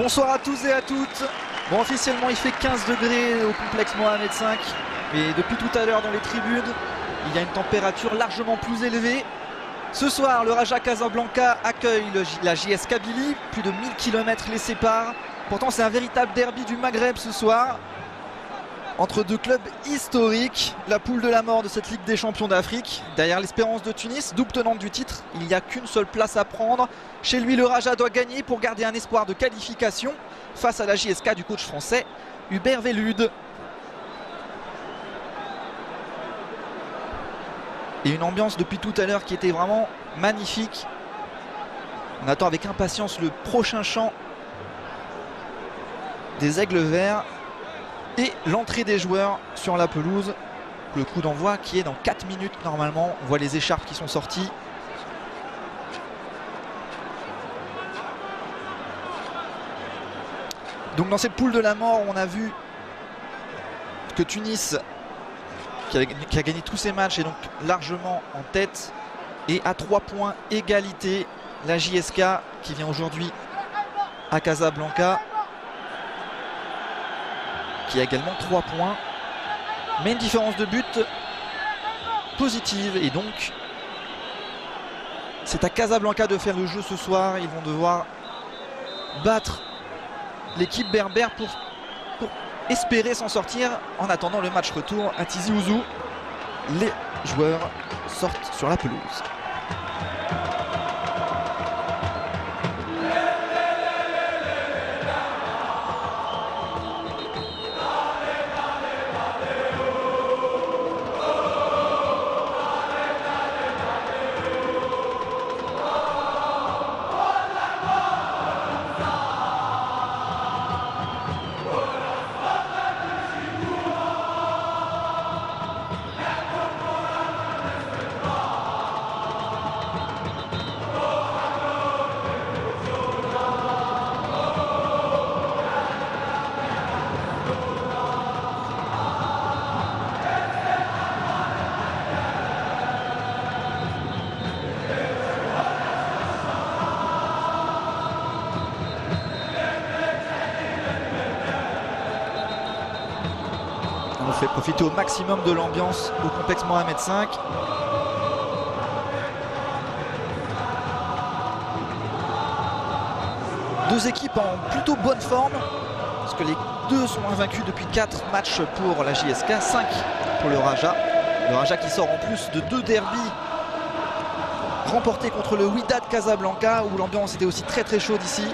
Bonsoir à tous et à toutes. Bon, officiellement il fait 15 degrés au complexe Mohamed V, mais depuis tout à l'heure dans les tribunes, il y a une température largement plus élevée. Ce soir, le Raja Casablanca accueille la JS Kabylie, plus de 1000 km les séparent. Pourtant, c'est un véritable derby du Maghreb ce soir, entre deux clubs historiques, la poule de la mort de cette Ligue des Champions d'Afrique. Derrière l'Espérance de Tunis, double tenante du titre, il n'y a qu'une seule place à prendre. Chez lui, le Raja doit gagner pour garder un espoir de qualification face à la JSK du coach français Hubert Velud. Et une ambiance depuis tout à l'heure qui était vraiment magnifique. On attend avec impatience le prochain chant des Aigles Verts et l'entrée des joueurs sur la pelouse. Le coup d'envoi qui est dans 4 minutes normalement. On voit les écharpes qui sont sorties. Donc dans cette poule de la mort, on a vu que Tunis, qui a gagné tous ses matchs, est donc largement en tête. Et à 3 points égalité, la JSK qui vient aujourd'hui à Casablanca, qui a également 3 points, mais une différence de but positive. Et donc, c'est à Casablanca de faire le jeu ce soir. Ils vont devoir battre l'équipe berbère pour espérer s'en sortir. En attendant le match retour à Tizi Ouzou, les joueurs sortent sur la pelouse. On fait profiter au maximum de l'ambiance au complexe Mohamed V. Deux équipes en plutôt bonne forme, parce que les deux sont invaincus depuis 4 matchs pour la JSK, 5 pour le Raja. Le Raja qui sort en plus de 2 derbys remportés contre le Wydad Casablanca, où l'ambiance était aussi très chaude ici.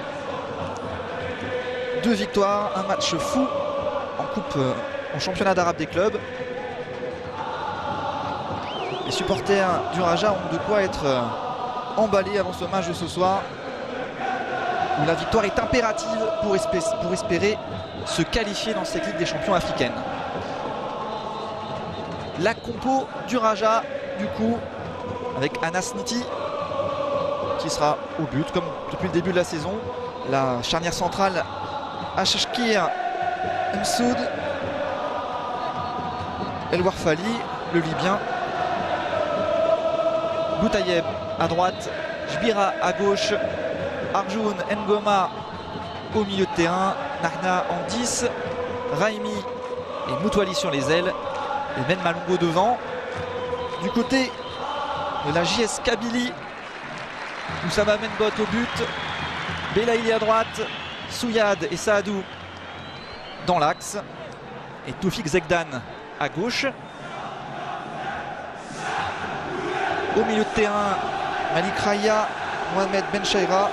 2 victoires, un match fou en coupe, en championnat d'Arabe des clubs. Les supporters du Raja ont de quoi être emballés avant ce match de ce soir, où la victoire est impérative pour espérer se qualifier dans cette Ligue des Champions africaine. La compo du Raja, du coup, avec Anas Niti qui sera au but comme depuis le début de la saison. La charnière centrale, Achashkir Msoud, El Warfali, le Libyen, Boutayeb à droite, Jbira à gauche, Arjun Ngoma au milieu de terrain, Nahna en 10, Raimi et Moutouali sur les ailes, et Ben Malongo devant. Du côté de la JS Kabylie, Oussama Menbot au but, Belaïli à droite, Souyad et Saadou dans l'axe, et Toufik Zegdan à gauche. Au milieu de terrain, Malik Raya, Mohamed Benchaira,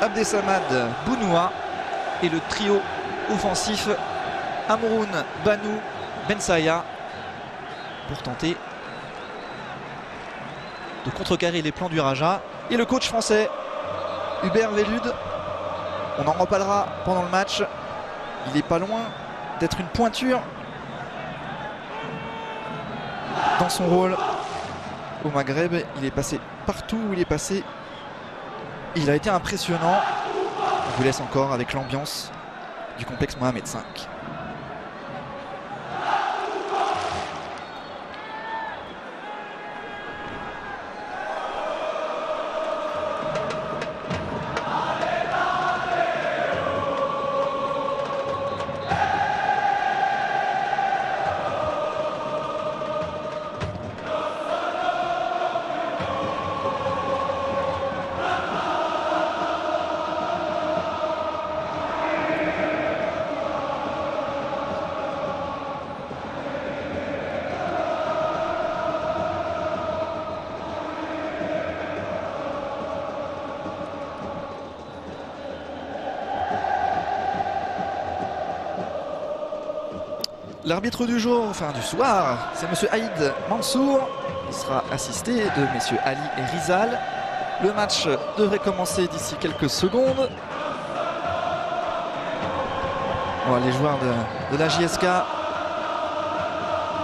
Abdesamad Bounoua, et le trio offensif Amroun Banou Bensaya pour tenter de contrecarrer les plans du Raja. Et le coach français Hubert Velud, on en reparlera pendant le match, il n'est pas loin d'être une pointure dans son rôle au Maghreb. Il est passé partout où il est passé. Il a été impressionnant. On vous laisse encore avec l'ambiance du complexe Mohamed V. L'arbitre du jour, enfin du soir, c'est monsieur Aïd Mansour. Il sera assisté de messieurs Ali et Rizal. Le match devrait commencer d'ici quelques secondes. Voilà, les joueurs de la JSK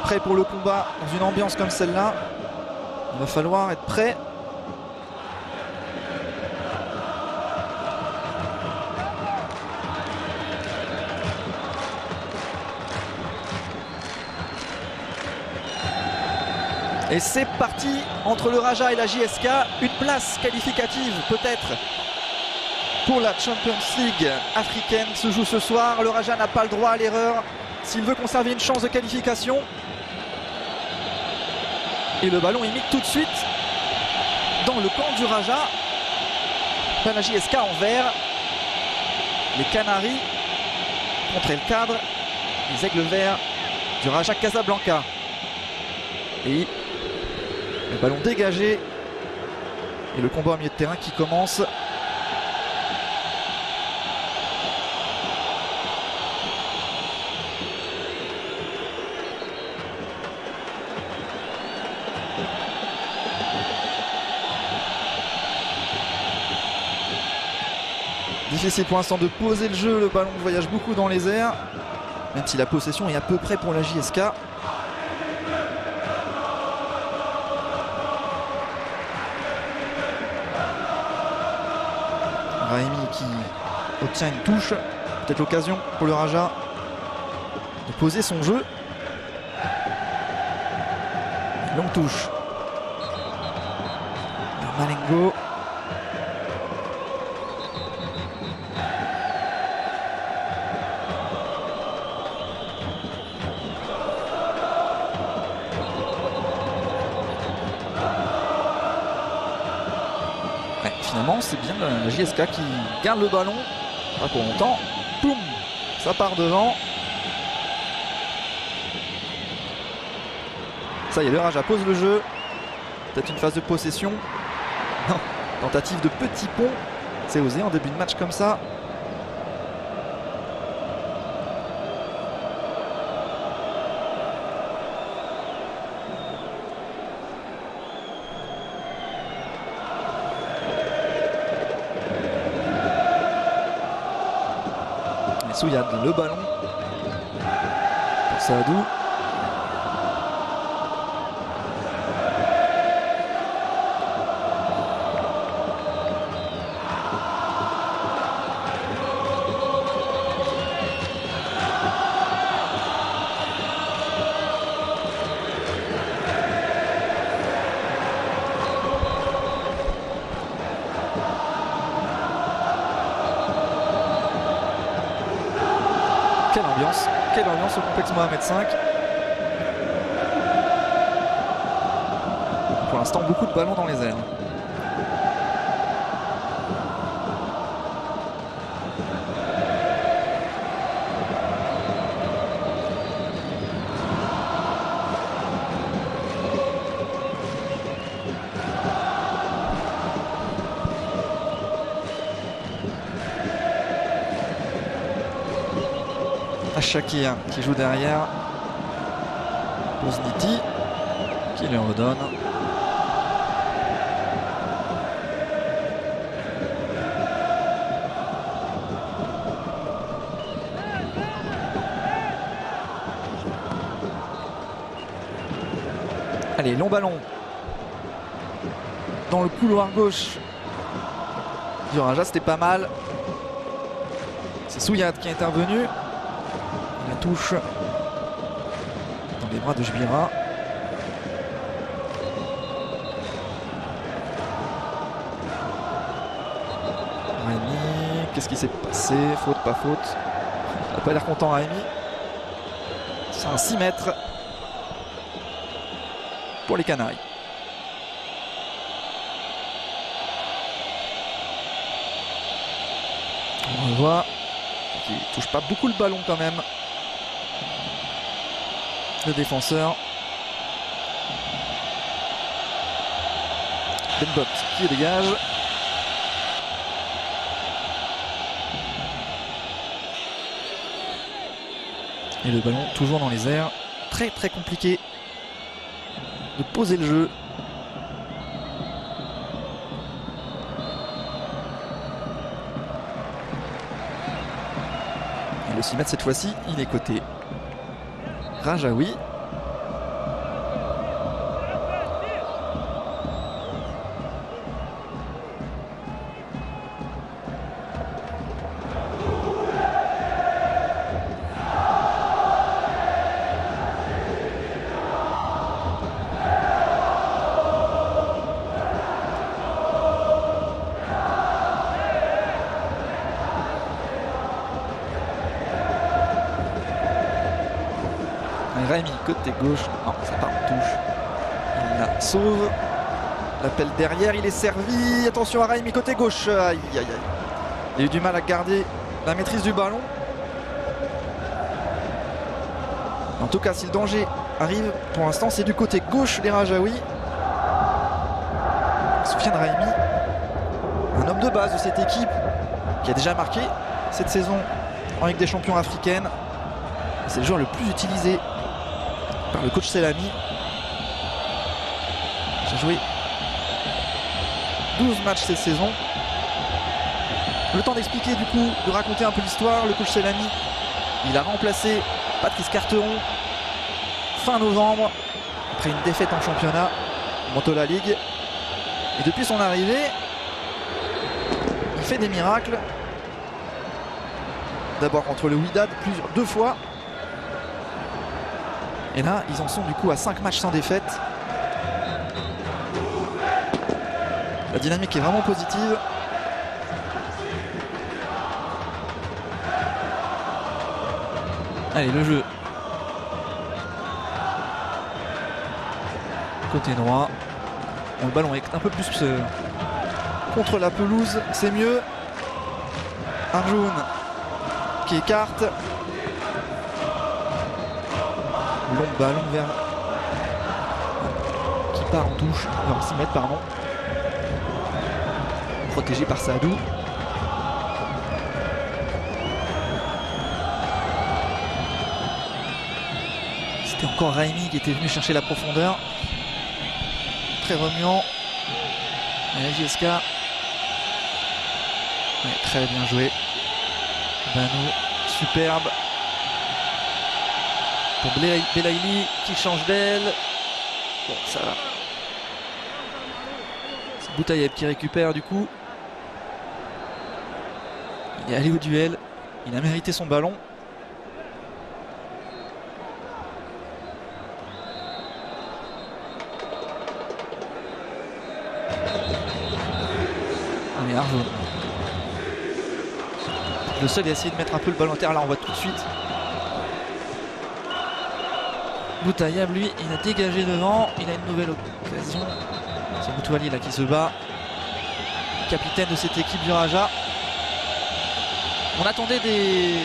prêts pour le combat dans une ambiance comme celle-là. Il va falloir être prêt. Et c'est parti entre le Raja et la JSK. Une place qualificative peut-être pour la Champions League africaine se joue ce soir. Le Raja n'a pas le droit à l'erreur s'il veut conserver une chance de qualification. Et le ballon est mis tout de suite dans le camp du Raja. La JSK en vert. Les Canaries contre El Cadre. Les aigles verts du Raja Casablanca. Et le ballon dégagé. Et le combat au milieu de terrain qui commence. Difficile pour l'instant de poser le jeu, le ballon voyage beaucoup dans les airs, même si la possession est à peu près pour la JSK. Raimi qui obtient une touche, peut-être l'occasion pour le Raja de poser son jeu. Longue touche. Malengo. Finalement, c'est bien la JSK qui garde le ballon. Pas pour longtemps. Boum, ça part devant. Ça y est, le Raja pose le jeu. Peut-être une phase de possession. Non, tentative de petit pont. C'est osé en début de match comme ça. Souyad, le ballon pour Saadou. Quelle ambiance au complexe Mohamed V. Pour l'instant, beaucoup de ballons dans les airs. Shakir qui joue derrière. Pozniti qui lui redonne. Allez, long ballon dans le couloir gauche du Raja, c'était pas mal. C'est Souyad qui est intervenu. La touche dans les bras de Jbira. Raimi, qu'est-ce qui s'est passé? Faute, pas faute? Il n'a pas l'air content, Raimi. C'est un 6 mètres pour les Canaries. On revoit qu'il ne touche pas beaucoup le ballon quand même. Le défenseur Benbot qui dégage. Et le ballon toujours dans les airs. Très très compliqué de poser le jeu. Et le 6 mètres cette fois-ci, il est côté Rajaoui. Raimi côté gauche, non ça part en touche, il la sauve, l'appel derrière, il est servi, attention à Raimi côté gauche, aïe aïe aïe, il a eu du mal à garder la maîtrise du ballon. En tout cas si le danger arrive, pour l'instant c'est du côté gauche des Rajaoui. Soufiane Raimi, un homme de base de cette équipe qui a déjà marqué cette saison en Ligue des Champions africaine. C'est le joueur le plus utilisé par le coach Selami. J'ai joué 12 matchs cette saison. Le temps d'expliquer du coup, de raconter un peu l'histoire. Le coach Selami, il a remplacé Patrice Carteron fin novembre après une défaite en championnat Montola League. Et depuis son arrivée, il fait des miracles. D'abord contre le Wydad, deux fois. Et là, ils en sont du coup à 5 matchs sans défaite. La dynamique est vraiment positive. Allez, le jeu. Côté droit. Bon, le ballon est un peu plus contre la pelouse, c'est mieux. Arjoun qui écarte. Long ballon vers qui part en touche vers 6 mètres pardon, protégé par Saadou. C'était encore Raimi qui était venu chercher la profondeur, très remuant. Et la JSK, ouais, très bien joué. Banou, superbe. Pour Belaïli qui change d'aile. Bon, ça va. C'est Boutaïeb qui récupère du coup. Il est allé au duel. Il a mérité son ballon. Allez, Arjo. Le seul a essayé de mettre un peu le ballon en terre. Là, on voit tout de suite. Boutaïeb, lui, il a dégagé devant, il a une nouvelle occasion. C'est Boutouali là qui se bat, capitaine de cette équipe du Raja. On attendait des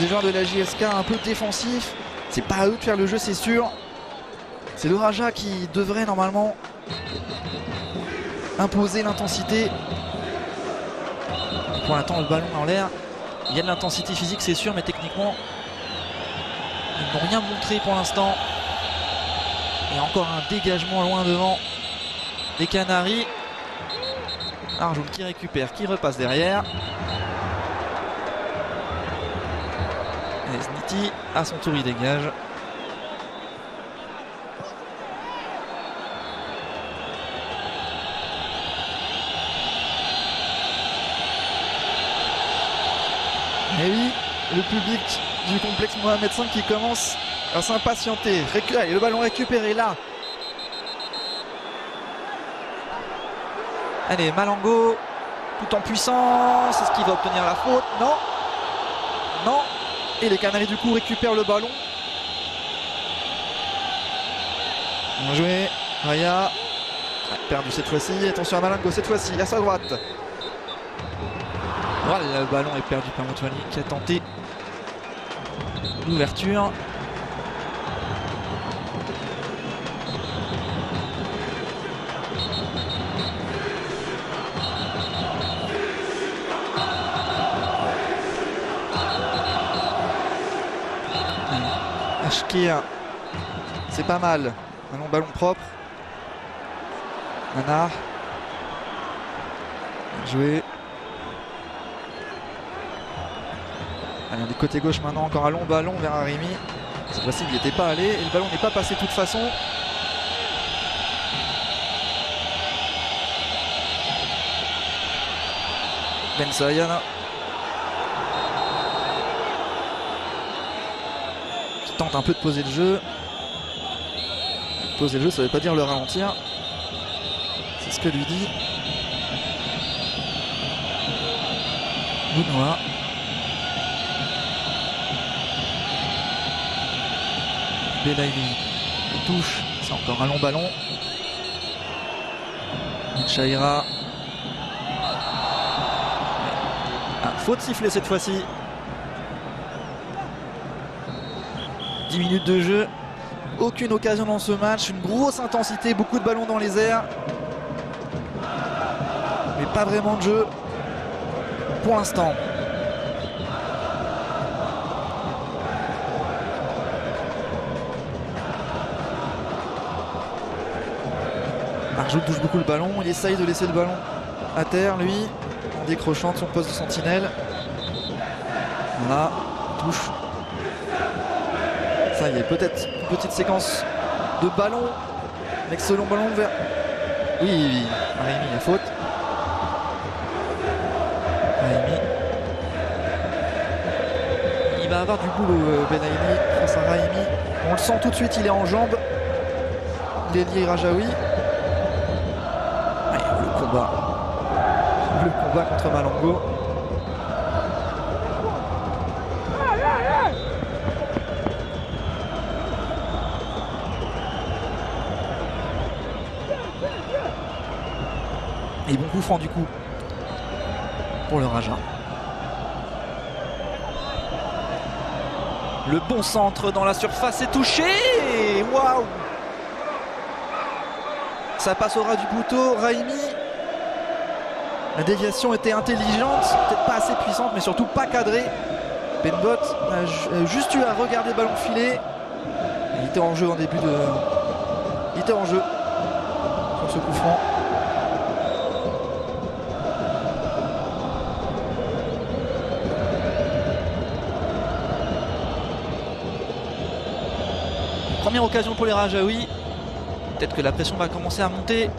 joueurs de la JSK un peu défensifs. C'est pas à eux de faire le jeu, c'est sûr. C'est le Raja qui devrait normalement imposer l'intensité. Pour l'instant, le ballon en l'air. Il y a de l'intensité physique, c'est sûr, mais techniquement, ils n'ont rien montré pour l'instant. Et encore un dégagement loin devant des Canaries. Arjoun qui récupère, qui repasse derrière. Et Sniti, à son tour, il dégage. Et oui, le public du complexe Mohamed V qui commence à s'impatienter. Allez, le ballon récupéré là. Allez, Malango, tout en puissance. Est-ce qu'il va obtenir la faute? Non. Non. Et les Canaries du coup récupèrent le ballon. Bien joué. Raya. Perdu cette fois-ci. Attention à Malango cette fois-ci, à sa droite. Voilà, le ballon est perdu par Moutouali qui a tenté l'ouverture. Ashkir, c'est pas mal. Un long ballon propre. Nanar. Bien joué. Allez, on est côté gauche maintenant, encore un long ballon vers Arimi. Cette fois-ci, il n'y était pas allé et le ballon n'est pas passé de toute façon. Ben Sayan qui tente un peu de poser le jeu. Poser le jeu, ça ne veut pas dire le ralentir. C'est ce que lui dit Bounois. Belaïli, il touche, c'est encore un long ballon. Chaira. Faute sifflée cette fois-ci. 10 minutes de jeu. Aucune occasion dans ce match. Une grosse intensité, beaucoup de ballons dans les airs. Mais pas vraiment de jeu pour l'instant. Arjout touche beaucoup le ballon. Il essaye de laisser le ballon à terre, lui, en décrochant de son poste de sentinelle. Voilà, touche. Ça y est, peut-être une petite séquence de ballon avec ce long ballon vers... Oui, Arimi, il y a faute. Arimi. Il va avoir du boulot, Belaïli, face à Raimi. On le sent tout de suite, il est en jambes. L'ailier Rajaoui. Le combat contre Malongo. Et bon coup franc du coup pour le Raja. Le bon centre dans la surface est touché. Waouh! Ça passe au ras du poteau. Raimi. La déviation était intelligente, peut-être pas assez puissante, mais surtout pas cadrée. Benbot a juste eu à regarder le ballon filer. Il était en jeu en début de... Il était en jeu sur ce coup franc. Première occasion pour les Rajaoui. Peut-être que la pression va commencer à monter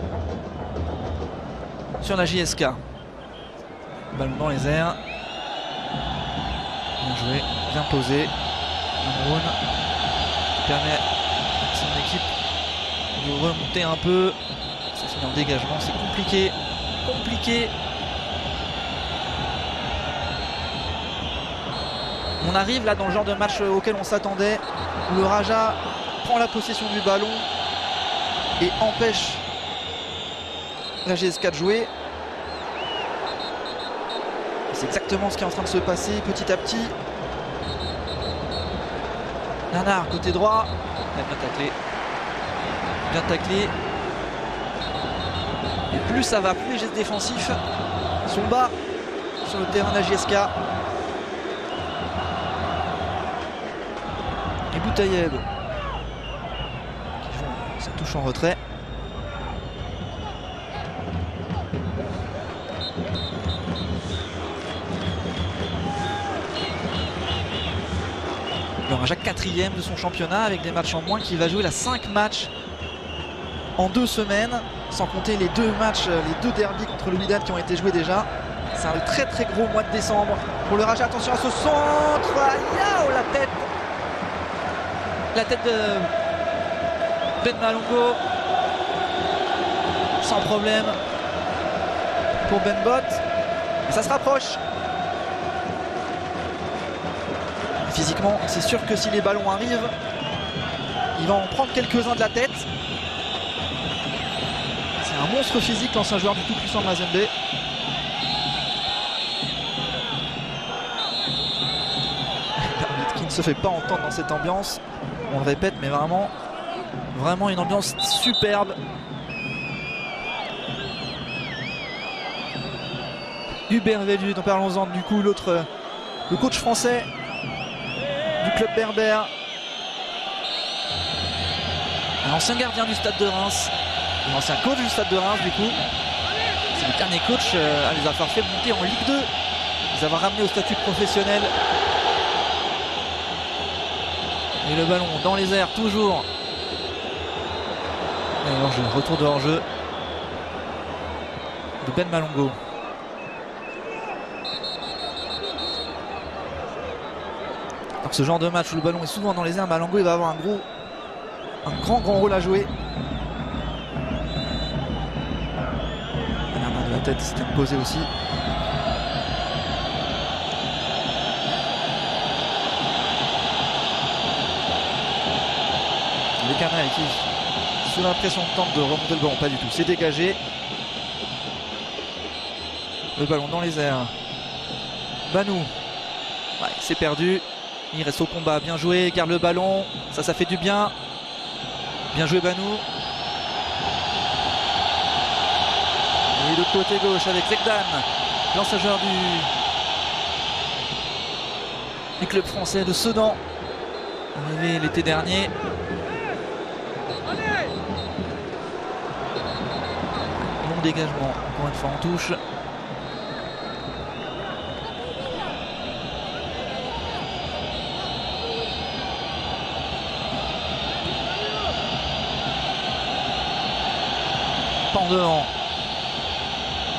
sur la JSK. Ballon dans les airs. Bien joué, bien posé. Amroun qui permet à son équipe de remonter un peu. Ça finit en dégagement, c'est compliqué. Compliqué. On arrive là dans le genre de match auquel on s'attendait, où le Raja prend la possession du ballon et empêche la GS4 de jouer. C'est exactement ce qui est en train de se passer petit à petit. Nanar côté droit, bien taclé. Bien taclé. Et plus ça va, plus les gestes défensifs sont bas sur le terrain de la JSK. Et Boutayeb qui joue sa touche en retrait. Le Raja 4e de son championnat avec des matchs en moins, qui va jouer la 5 matchs en 2 semaines, sans compter les 2 matchs, les 2 derbys contre le Wydad qui ont été joués déjà. C'est un très très gros mois de décembre pour le Raja. Attention à ce centre. Aïe, oh, la tête de Ben Malongo, sans problème pour Benbot. Et ça se rapproche. Physiquement, c'est sûr que si les ballons arrivent, il va en prendre quelques-uns de la tête. C'est un monstre physique, l'ancien joueur du tout puissant de Mazembe. L'arbitre qui ne se fait pas entendre dans cette ambiance. On le répète, mais vraiment une ambiance superbe. Hubert Velud, parlons-en du coup, le coach français du club berbère, Un ancien gardien du Stade de Reims, un ancien coach du Stade de Reims du coup. C'est le dernier coach à les avoir fait monter en Ligue 2, les avoir ramenés au statut professionnel. Et le ballon dans les airs toujours. Et hors-jeu, retour de hors-jeu de Ben Malongo. Alors ce genre de match où le ballon est souvent dans les airs, Malongo il va avoir un grand rôle à jouer. La main de la tête, c'était posé aussi. Les Canaries qui, sous la pression, tentent de remonter le ballon, pas du tout, c'est dégagé. Le ballon dans les airs. Banou, ouais, c'est perdu. Il reste au combat, bien joué, garde le ballon, ça fait du bien. Bien joué Banou. Et de côté gauche avec Zekdan, l'ancien joueur du club français de Sedan, arrivé l'été dernier. Long dégagement, encore une fois en touche. En devant,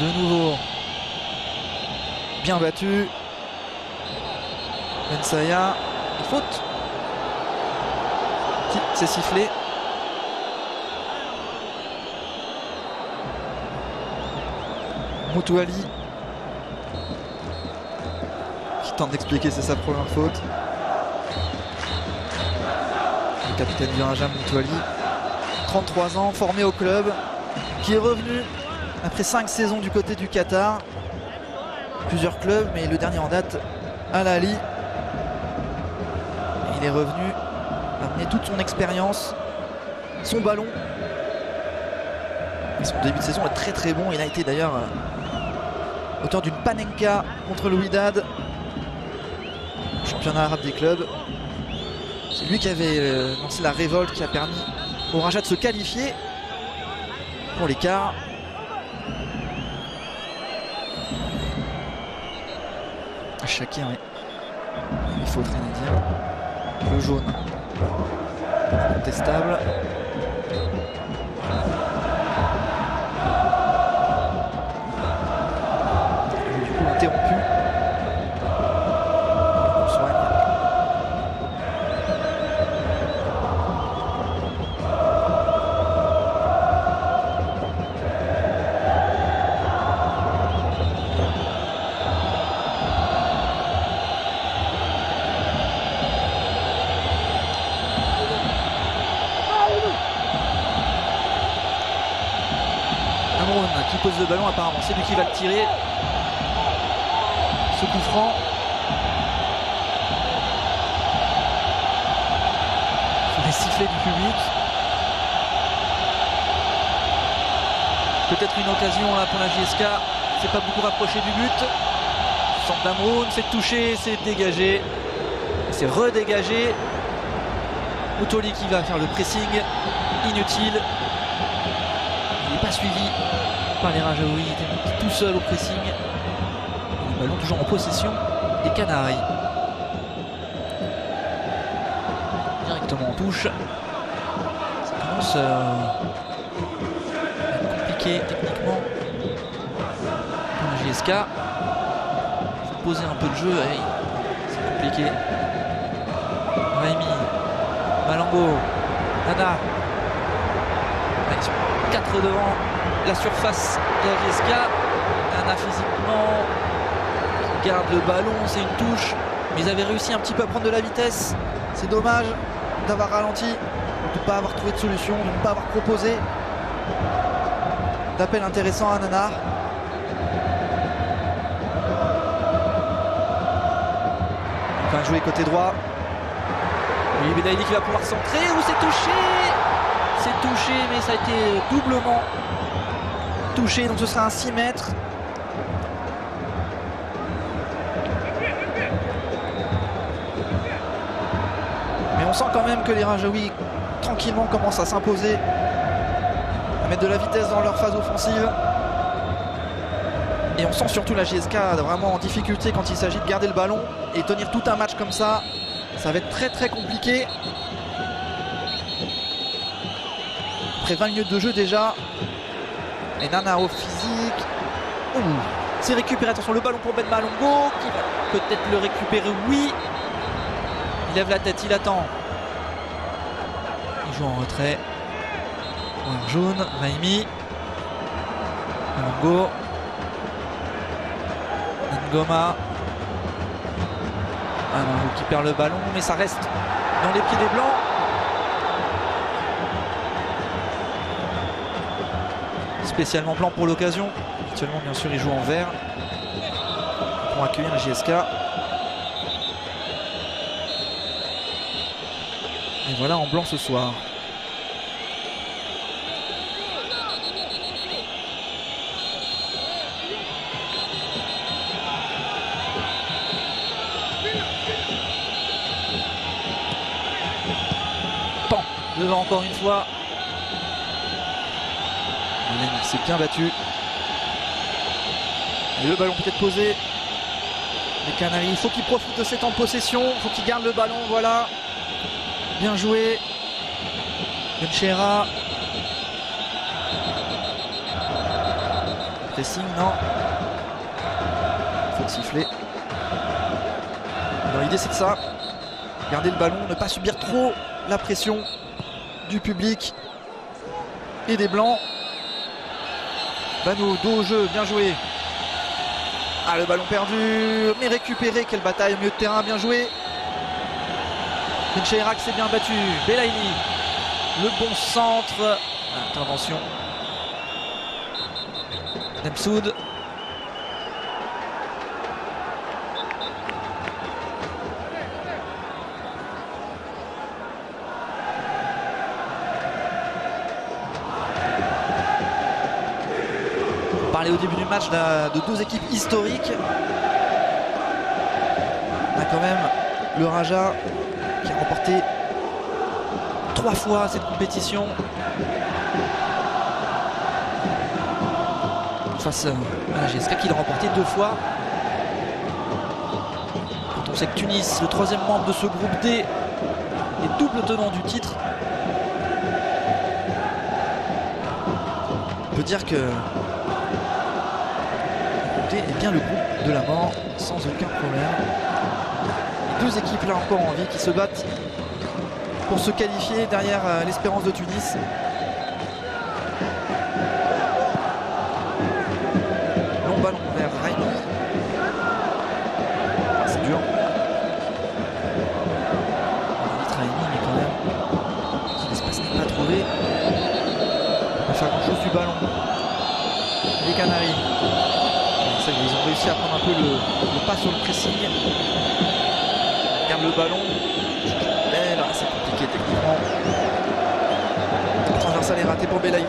de nouveau bien battu. Bensaya, faute. C'est sifflé. Moutouali qui tente d'expliquer, c'est sa première faute. Le capitaine du Raja Moutouali, 33 ans, formé au club, qui est revenu après 5 saisons du côté du Qatar. Plusieurs clubs, mais le dernier en date, Al Ahly. Il est revenu amener toute son expérience, son ballon. Et son début de saison est très bon. Il a été d'ailleurs auteur d'une panenka contre le Wydad, championnat arabe des clubs. C'est lui qui avait lancé la révolte qui a permis au Raja de se qualifier pour les quarts. Chacun, oui. Il faut rien à dire. Le jaune, contestable. Du coup interrompu. On soigne. Qui pose le ballon, apparemment c'est lui qui va le tirer. Ce coup franc. Sur les sifflets du public. Peut-être une occasion là pour la JSK. C'est pas beaucoup rapproché du but. Centre d'Amroun, c'est touché, c'est dégagé. C'est redégagé. Moutouali qui va faire le pressing. Inutile. Il n'est pas suivi par les Rajaouis, il était tout seul au pressing. Le ballon toujours en possession des Canaries. Directement en touche. Ça commence à être compliqué techniquement pour la JSK. Il faut poser un peu de jeu, c'est compliqué. Raimi, Malongo, Nana. Ils sont 4 devant la surface de la JSK. Nana physiquement qui garde le ballon, c'est une touche, mais ils avaient réussi un petit peu à prendre de la vitesse. C'est dommage d'avoir ralenti, de ne pas avoir trouvé de solution, de ne pas avoir proposé d'appel intéressant à Nana. On va jouer côté droit. Oui, Benaïdi qui va pouvoir centrer, ou c'est touché. C'est touché, mais ça a été doublement touché, donc ce sera un 6 mètres. Mais On sent quand même que les Rajaouis tranquillement commencent à s'imposer, à mettre de la vitesse dans leur phase offensive. Et on sent surtout la JSK vraiment en difficulté quand il s'agit de garder le ballon et tenir tout un match comme ça. Ça va être très très compliqué. Après 20 minutes de jeu déjà. Et Nana au physique. C'est récupéré, attention le ballon pour Ben Malongo qui va peut-être le récupérer, oui. Il lève la tête, il attend. Il joue en retrait. Noir jaune, Raimi. Malongo. Ngoma. Malongo qui perd le ballon, mais ça reste dans les pieds des Blancs. Spécialement blanc pour l'occasion. Actuellement, bien sûr, il joue en vert pour accueillir la JSK. Et voilà en blanc ce soir. Pan devant encore une fois. Il s'est bien battu. Et le ballon peut-être posé. Les Canaries, il faut qu'ils profitent de ces temps de possession. Il faut qu'ils gardent le ballon, voilà. Bien joué. Benchera. Pressing, non. Il faut siffler. Alors l'idée c'est de ça. Garder le ballon, ne pas subir trop la pression du public et des Blancs. Bano, dos au jeu, bien joué. Ah, le ballon perdu, mais récupéré, quelle bataille au milieu de terrain, bien joué. Benchera s'est bien battu, Belaïli, le bon centre, intervention. Nemsoud. On parlait au début du match de deux équipes historiques. On a quand même le Raja qui a remporté 3 fois cette compétition face à la JSK qui l'a remporté 2 fois. Quand on sait que Tunis, le 3e membre de ce groupe D, est double tenant du titre, on peut dire que est bien le groupe de la mort sans aucun problème. Les deux équipes là encore en vie qui se battent pour se qualifier derrière l'Espérance de Tunis. Long ballon vers Raimi. C'est dur. Raimi mais quand même si l'espace n'est pas trouvé, on va faire grand chose du ballon. Les Canaries. Ils ont réussi à prendre un peu le pas sur le pressing. Garde le ballon. Mais là, c'est compliqué techniquement. Le transversal est raté pour Belaïli.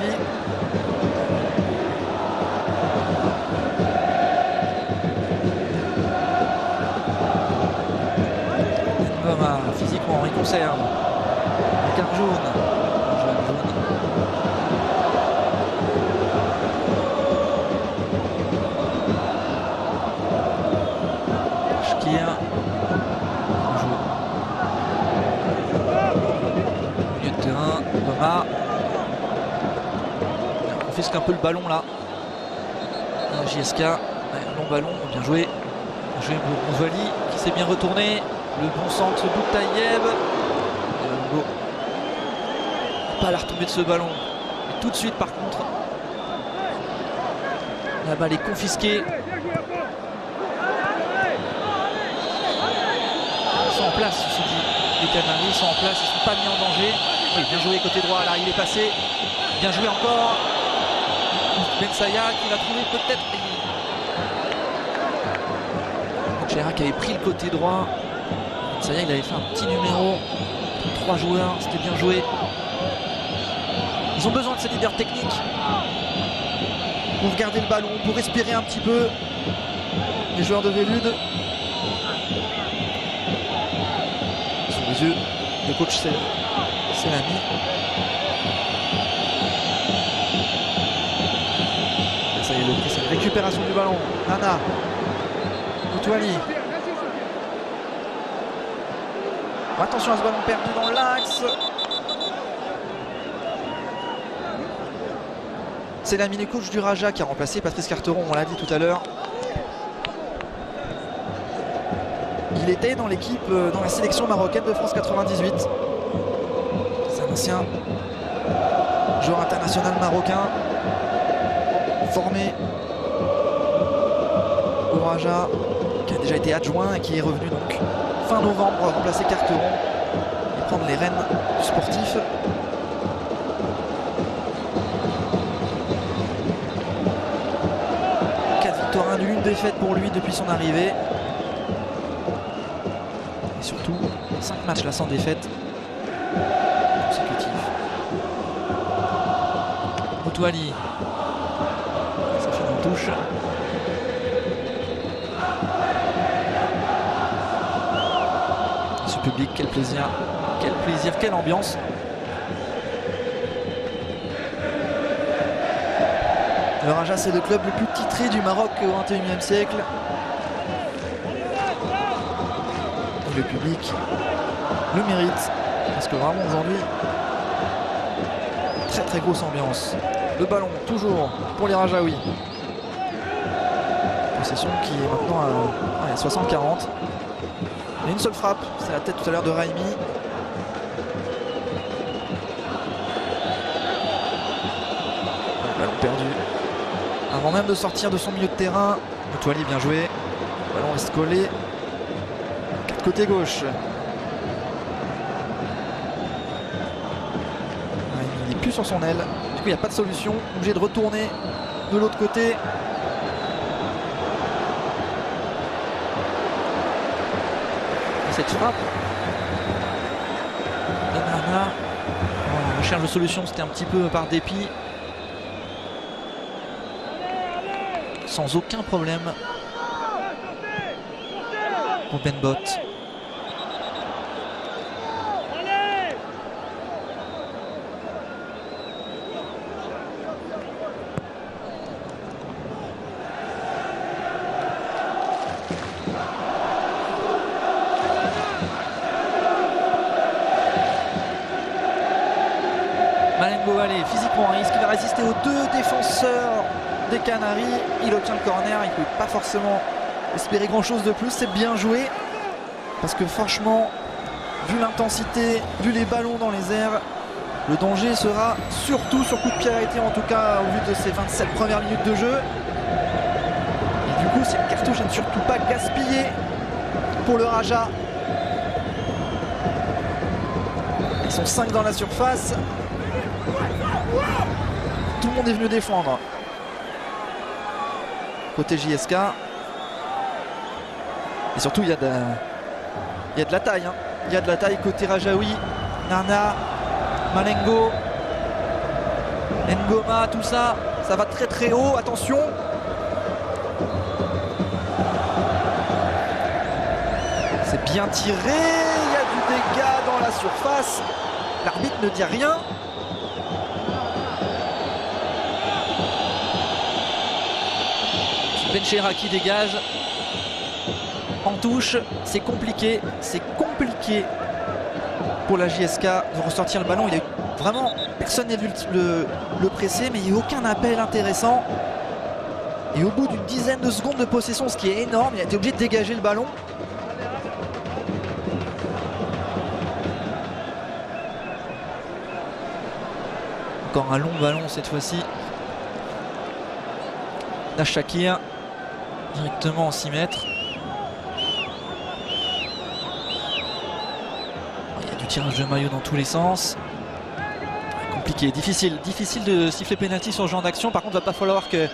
Ngoma, physiquement, il conserve. La carte jaune. Milieu de terrain, Ngoma. On confisque un peu le ballon là. JSK, long ballon, bien joué. Bien joué Mouvali qui s'est bien retourné. Le bon centre Boutaïeb. Pas la retombée de ce ballon. Mais tout de suite par contre, la balle est confisquée. Ils sont en place, ceci dit. Les Canaries sont en place, ils ne sont pas mis en danger. Oui, bien joué côté droit, là il est passé. Bien joué encore. Bensaya qui va trouver peut-être. Benchera qui avait pris le côté droit. Bensaya il avait fait un petit numéro. 3 joueurs, c'était bien joué. Ils ont besoin de ces leaders techniques pour garder le ballon, pour respirer un petit peu. Les joueurs de Vélud. Sur les yeux. Le coach c'est l'ami. Ça y est, c'est une récupération du ballon. Nana. Moutouali. Attention à ce ballon perdu dans l'axe. C'est l'ami du coach du Raja qui a remplacé Patrice Carteron, on l'a dit tout à l'heure. Il était dans l'équipe, dans la sélection marocaine de France 98. C'est un ancien joueur international marocain formé au Raja, qui a déjà été adjoint et qui est revenu donc fin novembre remplacer Carteron et prendre les rênes du sportif. Victoire 1 nul, une défaite pour lui depuis son arrivée. Et surtout 5 matchs là sans défaite consécutifs. Moutouali. Ça finit en touche. Ce public, quel plaisir, quelle ambiance. Le Raja, c'est le club le plus titré du Maroc au XXIe siècle. Et le public le mérite. Parce que vraiment aujourd'hui, très grosse ambiance. Le ballon, toujours pour les Rajaouis. Possession qui est maintenant à 60-40. Mais une seule frappe, c'est la tête tout à l'heure de Raimi. Ballon perdu. Avant même de sortir de son milieu de terrain, Moutouali bien joué. Le ballon reste collé. Côté gauche. Il n'est plus sur son aile. Du coup, il n'y a pas de solution. Obligé de retourner de l'autre côté. Et cette frappe de Nana. On recherche de solution, c'était un petit peu par dépit. Sans aucun problème pour Ben Bot. Malengo, allez, physiquement, est-ce qu'il va résister aux deux défenseurs des Canaries? Il obtient le corner, il ne peut pas forcément espérer grand chose de plus. C'est bien joué parce que franchement, vu l'intensité, vu les ballons dans les airs, le danger sera surtout sur coup de pied arrêté, en tout cas au vu de ces 27 premières minutes de jeu. Et du coup, c'est une cartouche à ne surtout pas gaspiller pour le Raja. Ils sont 5 dans la surface. Tout le monde est venu défendre. Côté JSK. Et surtout, il y a de la taille. Hein. Il y a de la taille côté Rajaoui. Nana, Malengo, Ngoma, tout ça. Ça va très haut. Attention. C'est bien tiré. Il y a du dégât dans la surface. L'arbitre ne dit rien. Benchera qui dégage en touche, c'est compliqué pour la JSK de ressortir le ballon. Il a eu vraiment, personne n'a vu le presser, mais il n'y a eu aucun appel intéressant. Et au bout d'une dizaine de secondes de possession, ce qui est énorme, il a été obligé de dégager le ballon. Encore un long ballon cette fois-ci. Nachakir directement en 6 mètres. Il y a du tirage de maillot dans tous les sens. Compliqué, difficile de siffler pénalty sur ce genre d'action. Par contre, il va pas falloir que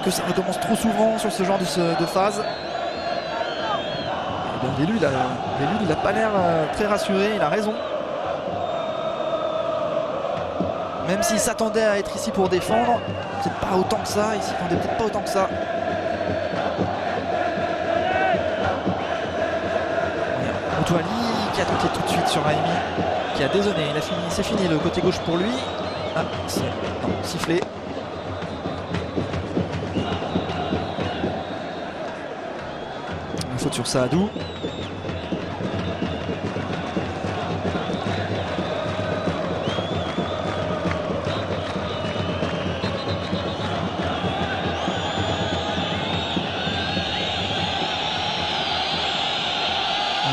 ça recommence trop souvent sur ce genre de phase. L'élu, il n'a pas l'air très rassuré, il a raison. Même s'il s'attendait à être ici pour défendre, peut-être pas autant que ça, il s'y attendait peut-être pas autant que ça. Moutouali qui a tenté tout de suite sur Raimi, qui a désonné. Il a fini, c'est fini le côté gauche pour lui. Ah, non, sifflé. Une faute sur Saadou.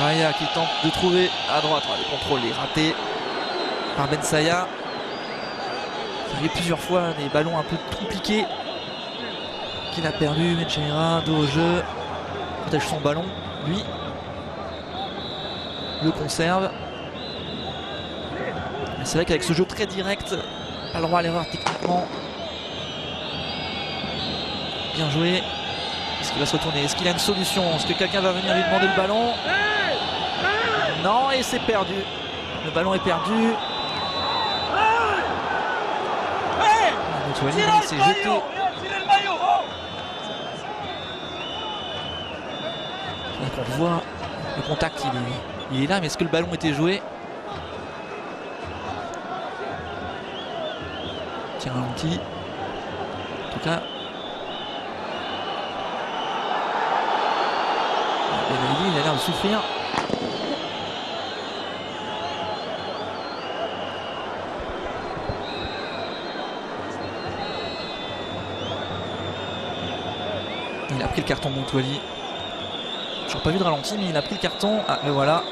Raya qui tente de trouver à droite. Le contrôle est raté par Ben Saya. Il y a eu plusieurs fois des ballons un peu compliqués qu'il a perdu. Mencheira, dos au jeu, protège son ballon. Lui le conserve. C'est vrai qu'avec ce jeu très direct, pas le droit à l'erreur techniquement. Bien joué. Est-ce qu'il va se retourner? Est-ce qu'il a une solution? Est-ce que quelqu'un va venir lui demander le ballon? Non, et c'est perdu. Le ballon est perdu. Moutouali s'est jeté. Donc on voit le contact, il est là, mais est-ce que le ballon était joué? Tir ralenti. En tout cas, il a l'air de souffrir. Il a pris le carton Moutouali. Toujours pas vu de ralenti, mais il a pris le carton. Ah, mais voilà.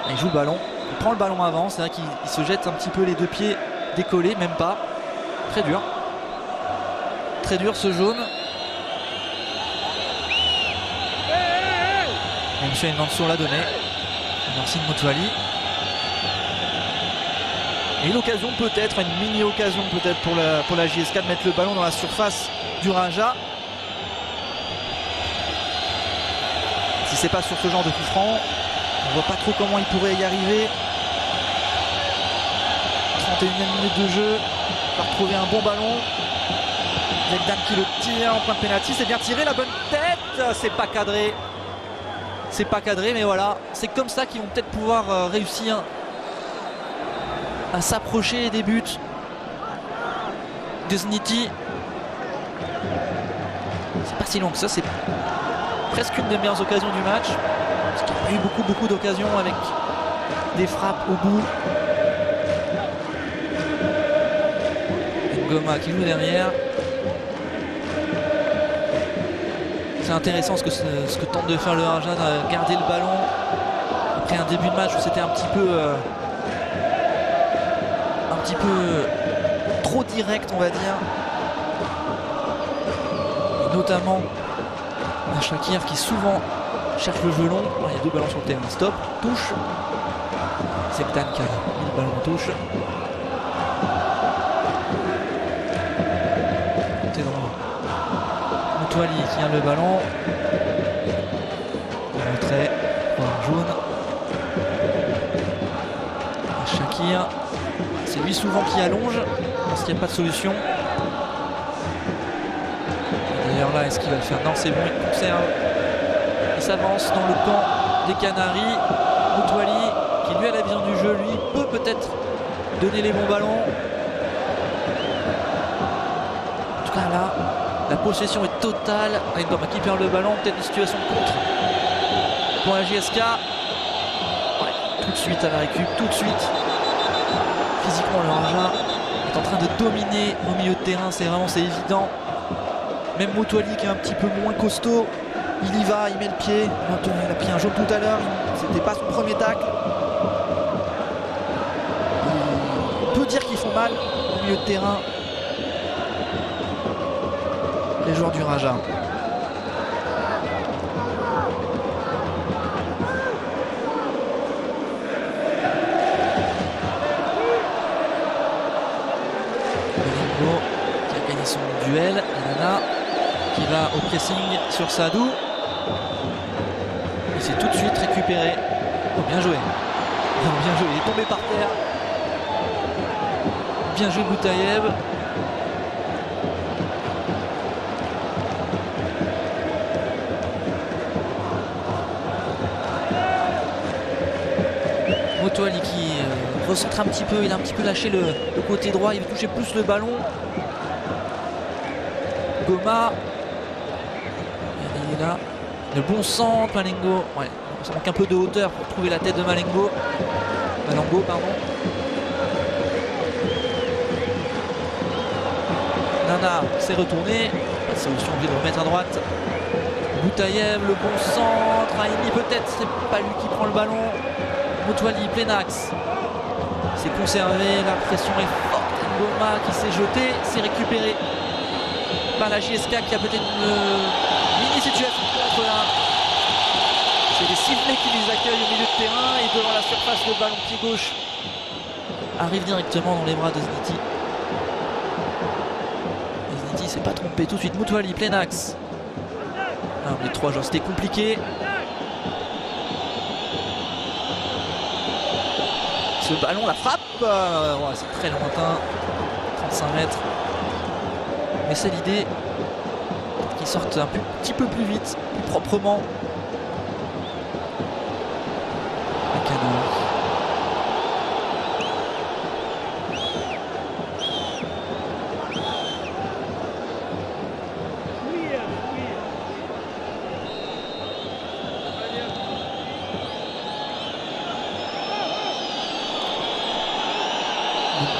Il joue le ballon. Il prend le ballon avant. C'est vrai qu'il se jette un petit peu les deux pieds décollés, même pas. Très dur. Très dur ce jaune. Et M. Mansour l'a donné. Merci Moutouali. Et une occasion peut-être, une mini-occasion peut-être pour la JSK de mettre le ballon dans la surface du Raja. Si c'est pas sur ce genre de coup franc, on voit pas trop comment il pourrait y arriver. 31e minute de jeu, il va retrouver un bon ballon. Zegdan qui le tire en point de pénalty, c'est bien tiré, la bonne tête, c'est pas cadré. C'est pas cadré, mais voilà, c'est comme ça qu'ils vont peut-être pouvoir réussir à s'approcher des buts de Zniti. C'est pas si long que ça, c'est presque une des meilleures occasions du match. Parce qu'il y a eu beaucoup d'occasions avec des frappes au bout. Ngoma qui joue derrière. C'est intéressant ce que tente de faire le Raja, de garder le ballon après un début de match où c'était un petit peu trop direct, on va dire. Et notamment un Shakir qui souvent cherche le jeu long. Il y a deux ballons sur le terrain. Stop, touche. Zegdan qui a mis le ballon en touche. Côté droit. Moutouali qui a le ballon. Le retrait. Jaune. Shakir. C'est lui souvent qui allonge parce qu'il n'y a pas de solution. D'ailleurs là, est-ce qu'il va le faire? Non, c'est bon, il conserve. Il s'avance dans le camp des Canaries. Moutouali, qui lui a la vision du jeu, lui peut peut-être donner les bons ballons. En tout cas là, la possession est totale. Ngoma qui perd le ballon, peut-être une situation de contre pour la JSK. Ouais, tout de suite à la récup, tout de suite. Physiquement, le Raja est en train de dominer au milieu de terrain, c'est évident. Même Moutouali qui est un petit peu moins costaud, il y va, il met le pied. Il a pris un jaune tout à l'heure, c'était pas son premier tacle. On peut dire qu'ils font mal au milieu de terrain, les joueurs du Raja. Qui a gagné son duel, Nana qui va au pressing sur Saadou. Il s'est tout de suite récupéré. Oh, bien joué. Bien joué, il est tombé par terre. Bien joué Boutaïeb. Motouali qui recentre un petit peu, il a un petit peu lâché le côté droit, il veut toucher plus le ballon. Goma, il est là, le bon centre, Malengo, ouais, ça manque un peu de hauteur pour trouver la tête de Malengo, pardon. Nana s'est retourné, c'est aussi obligé de remettre à droite. Boutaïev, le bon centre, Haïmi peut-être, c'est pas lui qui prend le ballon. Motouali, plein axe. C'est conservé, la pression est forte. Ngoma qui s'est jeté, c'est récupéré par la JSK qui a peut-être une mini situation contre là. C'est les sifflets qui les accueillent au milieu de terrain et devant la surface, le ballon pied gauche arrive directement dans les bras de Zniti. Zniti s'est pas trompé tout de suite. Motouali, plein axe. Les 3 joueurs, c'était compliqué. Ce ballon, la frappe, ouais, c'est très lointain, 35 mètres. Mais c'est l'idée qu'ils sortent un petit peu plus vite, plus proprement.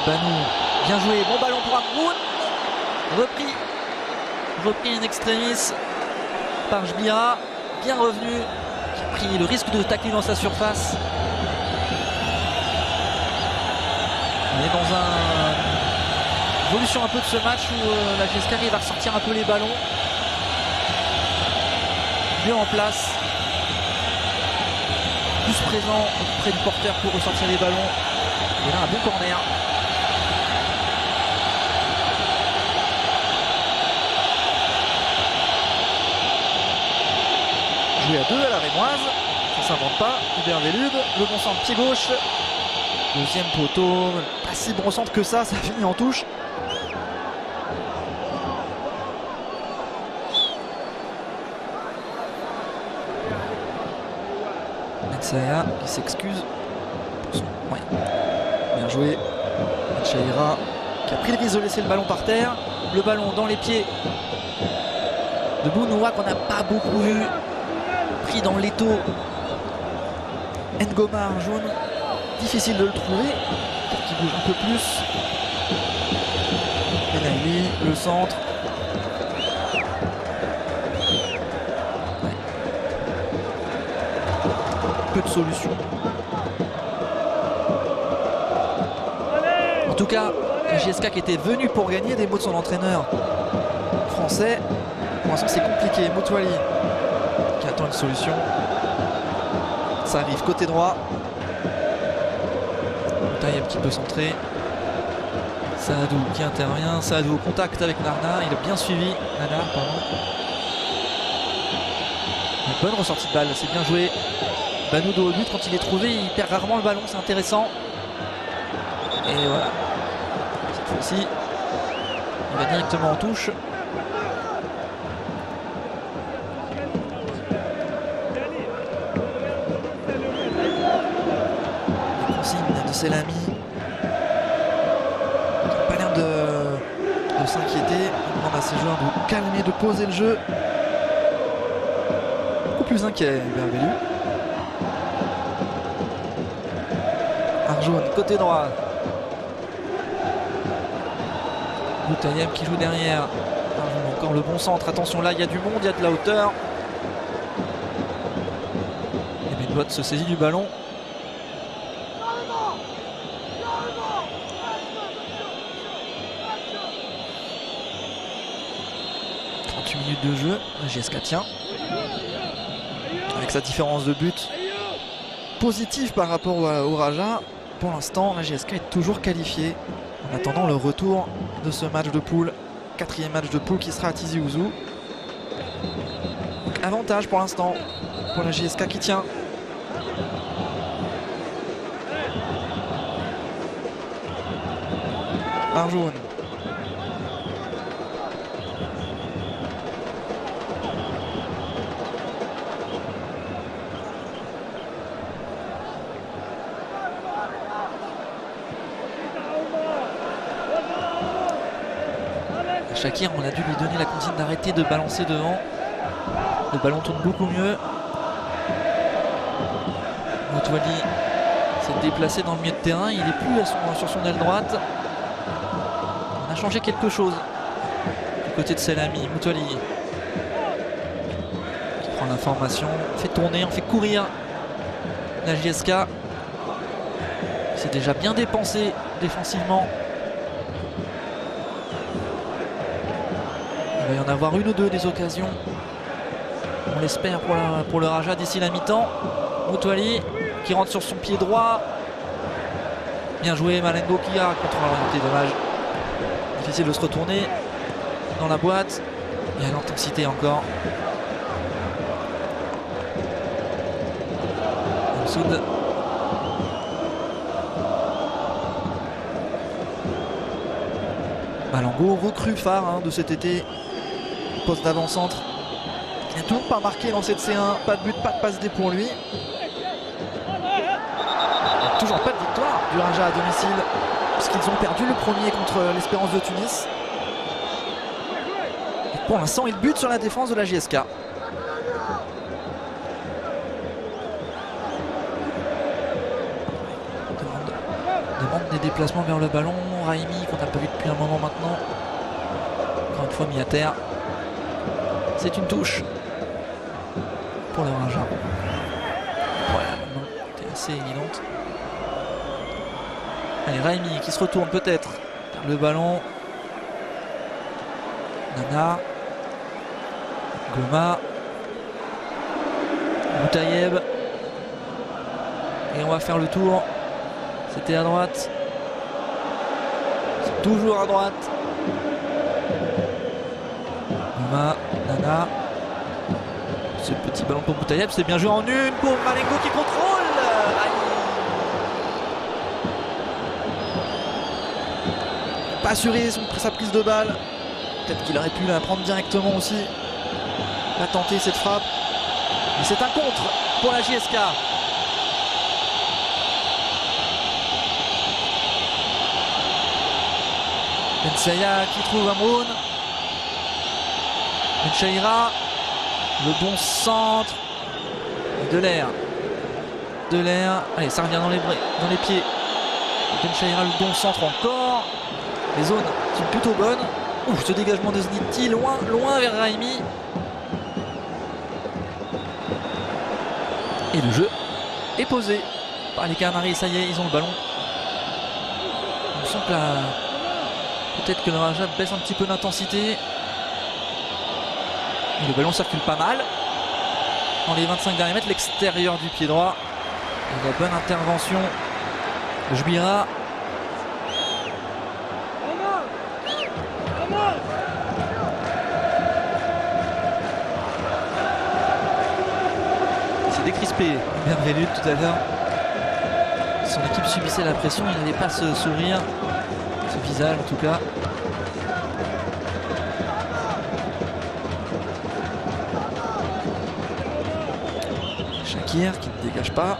Banou, bien joué, bon ballon pour Amroun, repris in extremis par Jbira, bien revenu, qui a pris le risque de tacler dans sa surface. On est dans une évolution un peu de ce match où la GSK arrive à ressortir un peu les ballons, mieux en place, plus présent auprès du porteur pour ressortir les ballons. Et là un bon corner. Joué à 2 à la Rémoise, ça s'invente pas, Hubert Vélude, le bon centre pied gauche, deuxième poteau, pas si bon centre que ça finit en touche. Metsaya qui s'excuse pour son... Ouais. Bien joué, Chaira qui a pris le risque de laisser le ballon par terre, le ballon dans les pieds de Bounoua qu'on n'a pas beaucoup vu. Pris dans l'étau, Ngoma jaune, difficile de le trouver, peut-être qu'il bouge un peu plus. Benaïli, le centre. Ouais. Peu de solutions. En tout cas, la JSK qui était venue pour gagner, des mots de son entraîneur français. Pour l'instant c'est compliqué, Motouali qui attend une solution. Ça arrive côté droit. Taille un petit peu centré. Saadou qui intervient. Saadou au contact avec Narna. Il a bien suivi Nana, pardon. Une bonne ressortie de balle, c'est bien joué. Banou au but, quand il est trouvé, il perd rarement le ballon, c'est intéressant. Et voilà. Cette fois-ci, il va directement en touche. Selami qui n'a pas l'air de s'inquiéter. Il demande à ses joueurs de calmer, de poser le jeu. Beaucoup plus inquiet, Hubert Vélu. Arjoun, côté droit. Boutaïev qui joue derrière. Arjoun, encore le bon centre. Attention, là, il y a du monde, il y a de la hauteur. Et Benouat se saisit du ballon. 38 minutes de jeu, la JSK tient. Avec sa différence de but positive par rapport au Raja. Pour l'instant, la JSK est toujours qualifiée en attendant le retour de ce match de poule. 4e match de poule qui sera à Tizi Ouzou. Donc, avantage pour l'instant pour la JSK qui tient. Arjoun. Shakir, on a dû lui donner la consigne d'arrêter de balancer devant. Le ballon tourne beaucoup mieux. Motwali s'est déplacé dans le milieu de terrain. Il n'est plus sur son aile droite. On a changé quelque chose du côté de Selami. Motwali qui prend l'information, fait tourner, on fait courir la JSK. C'est déjà bien dépensé défensivement. Il va y en avoir une ou deux des occasions. On l'espère pour le Raja d'ici la mi-temps. Motwali qui rentre sur son pied droit. Bien joué, Malengo qui a contre-orienté, dommage. Difficile de se retourner dans la boîte. Il y a l'intensité encore. Soud. Malengo, recrue phare de cet été. Poste d'avant-centre. Il n'a toujours pas marqué dans cette C1. Pas de but, pas de passe D pour lui. Toujours pas de victoire du Raja à domicile, puisqu'ils ont perdu le premier contre l'Espérance de Tunis. Et pour l'instant, ils butent sur la défense de la JSK. Demande des déplacements vers le ballon. Raimi, qu'on n'a pas vu depuis un moment maintenant. Encore une fois mis à terre. C'est une touche pour le Raja. Ouais, non, c'était assez évidente. Allez, Raimi qui se retourne peut-être. Le ballon. Nana. Goma. Boutayeb. Et on va faire le tour. C'était à droite. C'est toujours à droite. Goma. Nana. Ce petit ballon pour Boutayeb. C'est bien joué en une pour Malengo qui contrôle. Pas assuré sa prise de balle. Peut-être qu'il aurait pu la prendre directement aussi. Il a tenté cette frappe. Mais c'est un contre pour la JSK. Bensaïa qui trouve Amroun. Benchaïra. Le bon centre. De l'air. Allez, ça revient dans les pieds. Benchaïra, le bon centre encore. Les zones sont plutôt bonnes. Ouf, ce dégagement de Zniti, loin vers Raimi. Et le jeu est posé par les Canaries. Ça y est, ils ont le ballon. On sent que peut-être que le Raja baisse un petit peu d'intensité. Le ballon circule pas mal. Dans les 25 derniers mètres, l'extérieur du pied droit. Et la bonne intervention de Jbira. Décrispé, Bienvenue tout à l'heure. Son équipe subissait la pression, il n'avait pas ce sourire, ce visage en tout cas. Shakir qui ne dégage pas.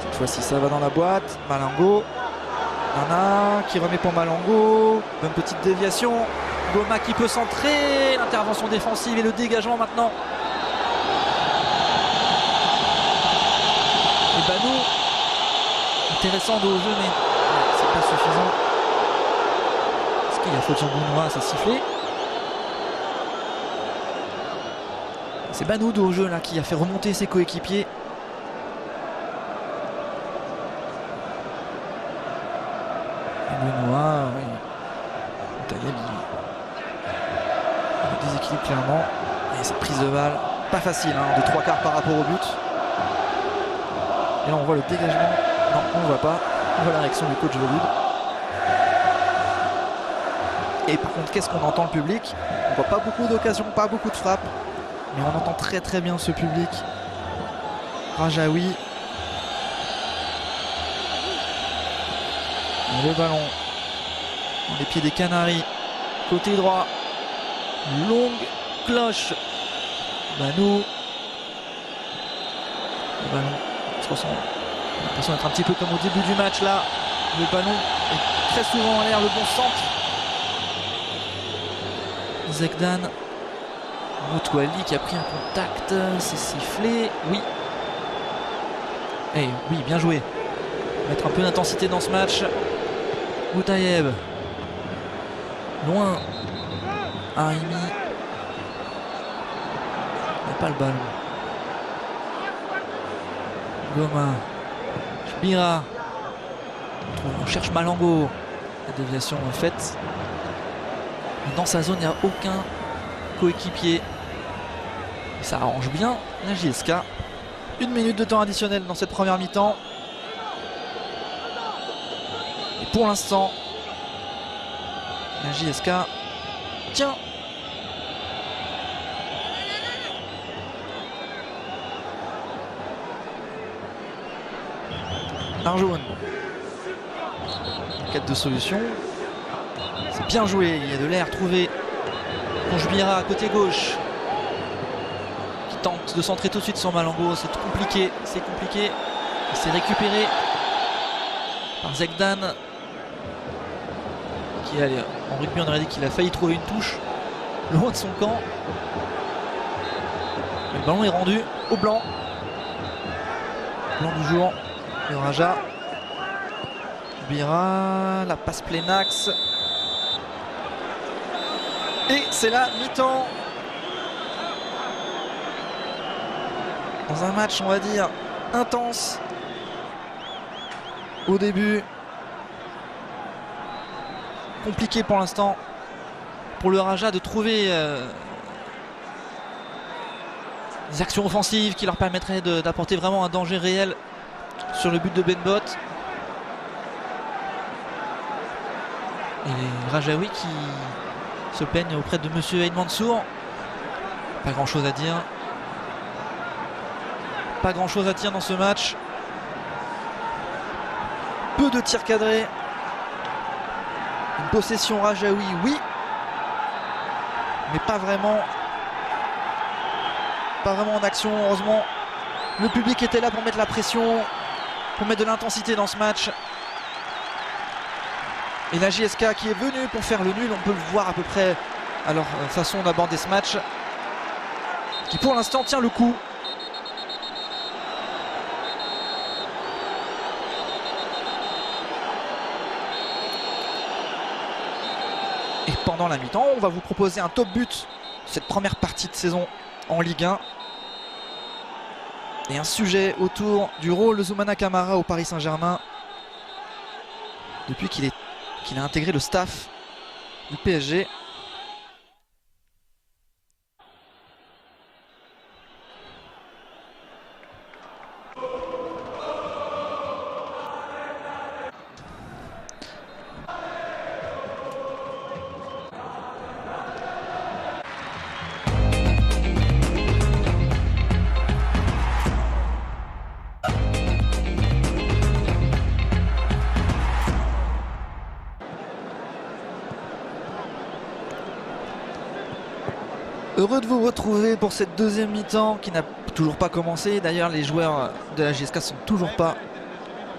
Cette fois-ci ça va dans la boîte. Malengo. Nana qui remet pour Malengo. Bonne petite déviation. Goma qui peut centrer. L'intervention défensive et le dégagement maintenant. Banou, intéressant de haut jeu, mais c'est pas suffisant. Est-ce qu'il y a faute sur Bounois? C'est sifflé. C'est Banou de haut jeu là qui a fait remonter ses coéquipiers. Bounois, oui. Boutayeb, il déséquilibre clairement. Et cette prise de balle, pas facile, de 3/4 par rapport au but. Et là on voit le dégagement. Non, on ne voit pas. On voit la réaction du coach Velud. Et par contre, qu'est-ce qu'on entend le public? On voit pas beaucoup d'occasions, pas beaucoup de frappes. Mais on entend très très bien ce public. Rajaoui. Le ballon dans les pieds des Canaries. Côté droit. Longue cloche. Banou. Le ballon. On a l'impression d'être un petit peu comme au début du match là. Le ballon est très souvent en l'air, le bon centre Zegdan. Moutouali qui a pris un contact, c'est sifflé, oui. Eh oui, bien joué. Mettre un peu d'intensité dans ce match. Boutaïev. Loin. Arimi. Il n'a pas le ballon. Goma. Chbira. On cherche Malango. La déviation est faite. Dans sa zone, il n'y a aucun coéquipier. Ça arrange bien la JSK. 1 minute de temps additionnel dans cette première mi-temps. Et pour l'instant, la JSK tient. Arjoun. En quête de solution. C'est bien joué, il y a de l'air trouvé. Conjbira côté gauche. Qui tente de centrer tout de suite sur Malango. C'est compliqué, c'est compliqué. C'est récupéré par Zegdan. Qui allez, en rugby on aurait dit qu'il a failli trouver une touche loin de son camp. Le ballon est rendu au blanc. Blanc du jour. Le Raja. Bira, la passe Plenax. Et c'est la mi-temps. Dans un match, on va dire, intense. Au début. Compliqué pour l'instant pour le Raja de trouver des actions offensives qui leur permettraient d'apporter vraiment un danger réel sur le but de Benbot. Et les Rajaouis qui se plaignent auprès de monsieur Aïd Mansour. Pas grand chose à dire. Pas grand chose à dire dans ce match. Peu de tirs cadrés. Une possession Rajaoui, oui. Mais pas vraiment. Pas vraiment en action, heureusement. Le public était là pour mettre la pression, pour mettre de l'intensité dans ce match. Et la JSK qui est venue pour faire le nul, on peut le voir à peu près à leur façon d'aborder ce match. Qui pour l'instant tient le coup. Et pendant la mi-temps, on va vous proposer un top but cette première partie de saison en Ligue 1. Et un sujet autour du rôle de Zoumana Camara au Paris Saint-Germain depuis qu'il a intégré le staff du PSG. Heureux de vous retrouver pour cette deuxième mi-temps qui n'a toujours pas commencé. D'ailleurs, les joueurs de la JSK sont toujours pas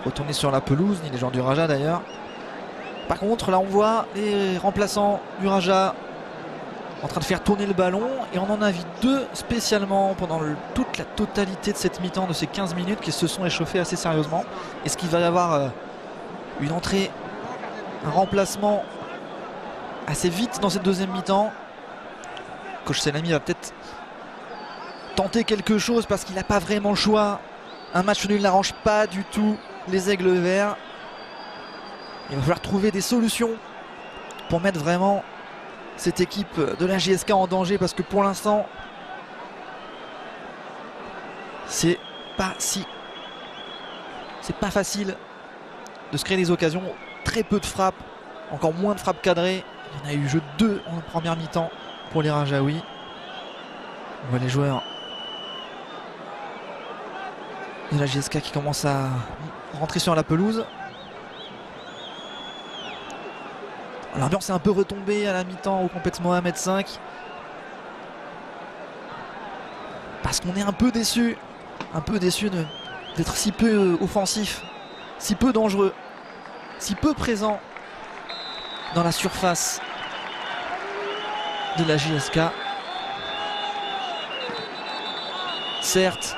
retournés sur la pelouse, ni les joueurs du Raja d'ailleurs. Par contre, là on voit les remplaçants du Raja en train de faire tourner le ballon. Et on en a vu deux spécialement pendant toute la totalité de cette mi-temps, de ces 15 minutes, qui se sont échauffés assez sérieusement. Est-ce qu'il va y avoir une entrée, un remplacement assez vite dans cette deuxième mi-temps? Coach Selami va peut-être tenter quelque chose parce qu'il n'a pas vraiment le choix. Un match nul n'arrange pas du tout les Aigles Verts. Il va falloir trouver des solutions pour mettre vraiment cette équipe de la JSK en danger, parce que pour l'instant c'est pas facile de se créer des occasions. Très peu de frappes, encore moins de frappes cadrées. Il y en a eu jeu 2 en première mi-temps pour les Rajaouis. On voit les joueurs de la JSK qui commencent à rentrer sur la pelouse. L'ambiance est un peu retombée à la mi-temps au complexe Mohamed V, parce qu'on est un peu déçu d'être si peu offensif, si peu dangereux, si peu présent dans la surface de la JSK. Certes,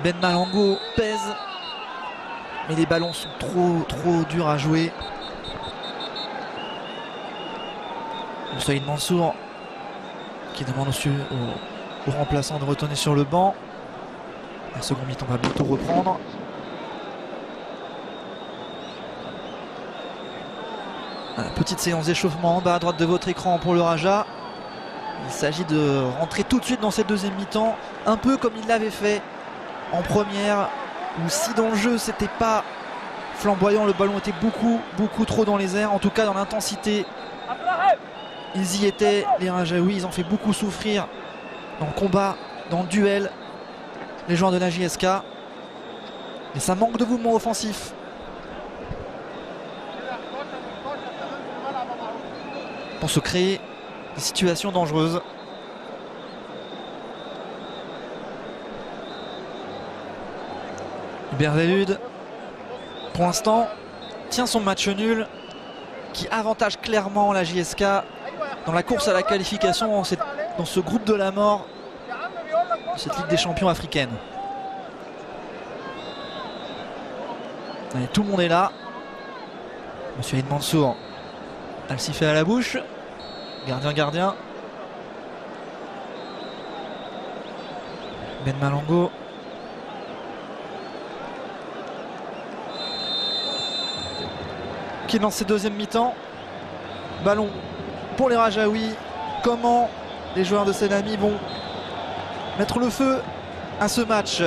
Ben Malango pèse, mais les ballons sont trop durs à jouer. Moussaïd Mansour qui demande au remplaçant de retourner sur le banc. Un second mi-temps va bientôt reprendre. Petite séance d'échauffement en bas à droite de votre écran pour le Raja. Il s'agit de rentrer tout de suite dans cette deuxième mi-temps, un peu comme il l'avait fait en première, où si dans le jeu c'était pas flamboyant, le ballon était beaucoup trop dans les airs, en tout cas dans l'intensité. Ils y étaient, les Rajaouis, ils ont fait beaucoup souffrir dans le combat, dans le duel, les joueurs de la JSK. Mais ça manque de mouvement offensif. Pour se créer des situations dangereuses. Bervelud, pour l'instant, tient son match nul qui avantage clairement la JSK dans la course à la qualification dans ce groupe de la mort de cette Ligue des champions africaine. Allez, tout le monde est là. Monsieur Aïd Mansour a le sifflet à la bouche. Gardien. Ben Malango. Qui lance ses deuxième mi-temps. Ballon pour les Rajaouis. Comment les joueurs de Selami vont mettre le feu à ce match?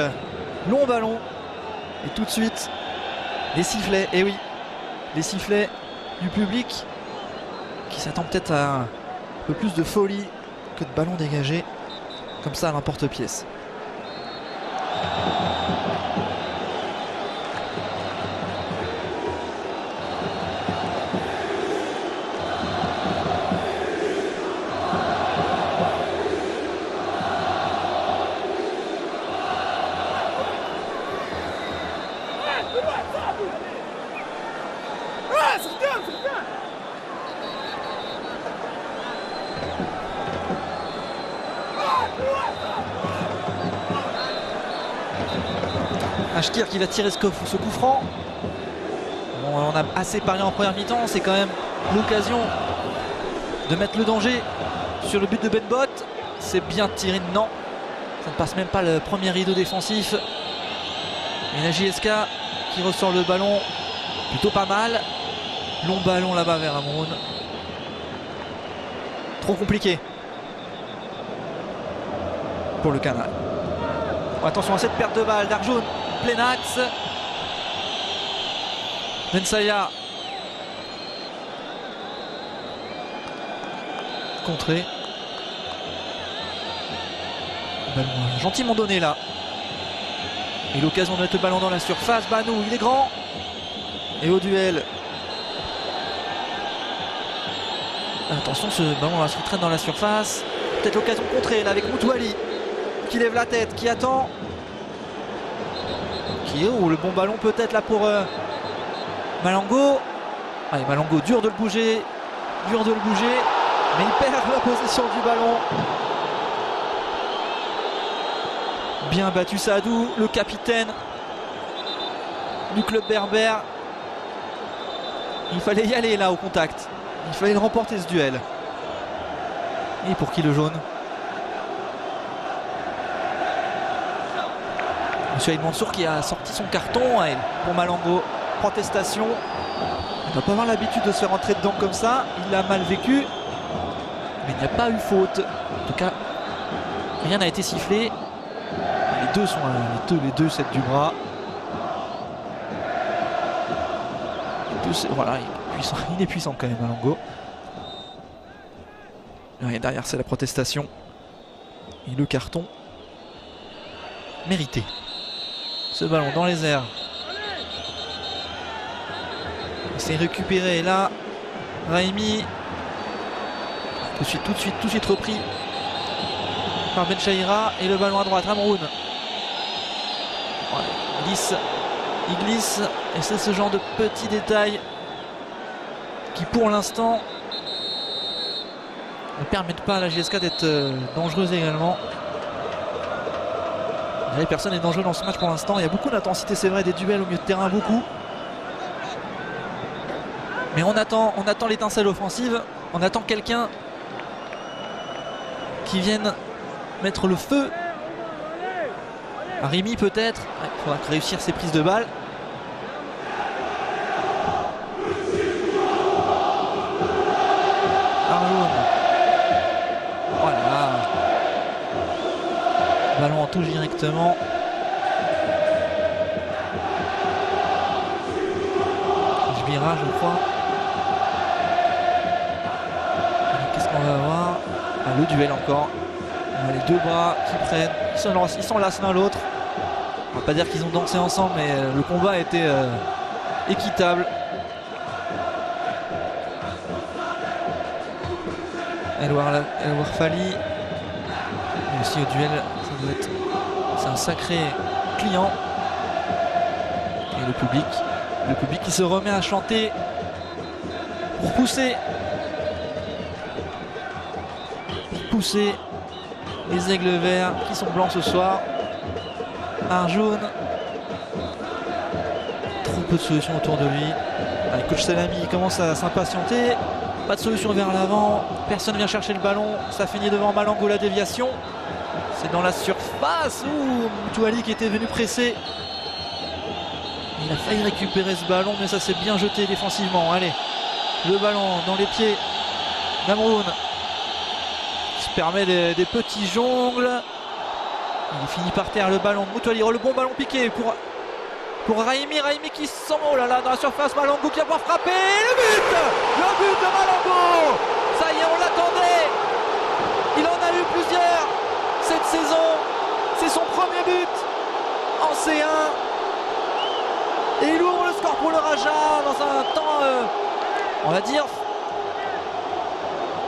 Long ballon. Et tout de suite, les sifflets. Et oui, les sifflets du public qui s'attend peut-être à un peu plus de folie que de ballon dégagé comme ça à l'emporte-pièce. Ashkir qui va tirer ce coup franc. Bon, on a assez parlé en première mi-temps, c'est quand même l'occasion de mettre le danger sur le but de Ben Bot. C'est bien tiré, non, ça ne passe même pas le premier rideau défensif. Et la JSK qui ressort le ballon plutôt pas mal. Long ballon là-bas vers Amroun. Trop compliqué pour le Canal. Attention à cette perte de balle d'Arjoun. Plein axe. Bensaya. Contré. Ballon gentiment donné là. Et l'occasion de mettre le ballon dans la surface. Banou, il est grand. Et au duel. Attention, ce ballon là se traîne dans la surface. Peut-être l'occasion de contrer là avec Moutouali qui lève la tête, qui attend. Le bon ballon peut-être là pour Malango. Allez, Malango, dur de le bouger, mais il perd la possession du ballon. Bien battu Sadou, le capitaine du club berbère. Il fallait y aller là au contact, il fallait le remporter ce duel. Et pour qui le jaune? Monsieur Aïd Mansour qui a sorti son carton pour Malango. Protestation. Il ne doit pas avoir l'habitude de se faire rentrer dedans comme ça. Il l'a mal vécu. Mais il n'y a pas eu faute. En tout cas, rien n'a été sifflé. Les deux sont les deux cèdent du bras. Voilà, il est puissant quand même, Malango. Et derrière, c'est la protestation. Et le carton mérité. Ce ballon dans les airs. C'est récupéré là. Raimi. Tout de suite repris par Ben Chaïra. Et le ballon à droite. Amroun. Voilà, il glisse. Et c'est ce genre de petits détails qui pour l'instant ne permettent pas à la JSK d'être dangereuse également. Personne n'est dangereux dans ce match pour l'instant. Il y a beaucoup d'intensité, c'est vrai, des duels au milieu de terrain, beaucoup. Mais on attend l'étincelle offensive. On attend quelqu'un qui vienne mettre le feu. Rémi peut-être. Il faudra réussir ses prises de balles. Arjoun. Voilà. Ballon en touche directement. Jbira, je crois. Qu'est-ce qu'on va avoir? Le duel encore. Les deux bras qui prennent. Ils sont là l'un l'autre. On va pas dire qu'ils ont dansé ensemble, mais le combat a été équitable. Elwar Fali. Et aussi au duel, ça doit être. C'est un sacré client. Et le public qui se remet à chanter pour pousser les aigles verts qui sont blancs ce soir. Arjoun, trop peu de solutions autour de lui. Allez, coach Salami commence à s'impatienter. Pas de solution vers l'avant, personne vient chercher le ballon, ça finit devant Malango, la déviation. C'est dans la surface où Moutouali qui était venu presser. Il a failli récupérer ce ballon, mais ça s'est bien jeté défensivement. Allez, le ballon dans les pieds d'Amroun. Il se permet des petits jongles. Il finit par terre le ballon de Moutouali. Le bon ballon piqué pour Raimi qui sent, oh là là, dans la surface. Malango qui va pouvoir frapper. Le but de Malango. Ça y est, on l'attendait. Il en a eu plusieurs cette saison. C'est son premier but en C1. Et il ouvre le score pour le Raja dans un temps, on va dire,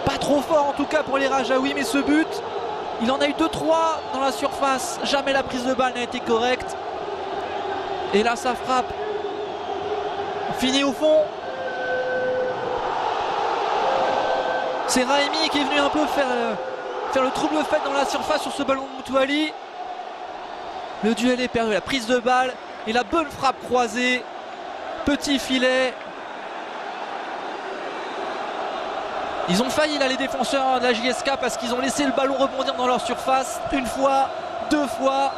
pas trop fort en tout cas pour les Rajaouis. Mais ce but, il en a eu 2-3 dans la surface. Jamais la prise de balle n'a été correcte. Et là, ça frappe. Fini au fond. C'est Raimi qui est venu un peu faire le trouble fait dans la surface sur ce ballon de Moutouali. Le duel est perdu. La prise de balle et la bonne frappe croisée. Petit filet. Ils ont failli là, les défenseurs de la JSK, parce qu'ils ont laissé le ballon rebondir dans leur surface. Une fois, deux fois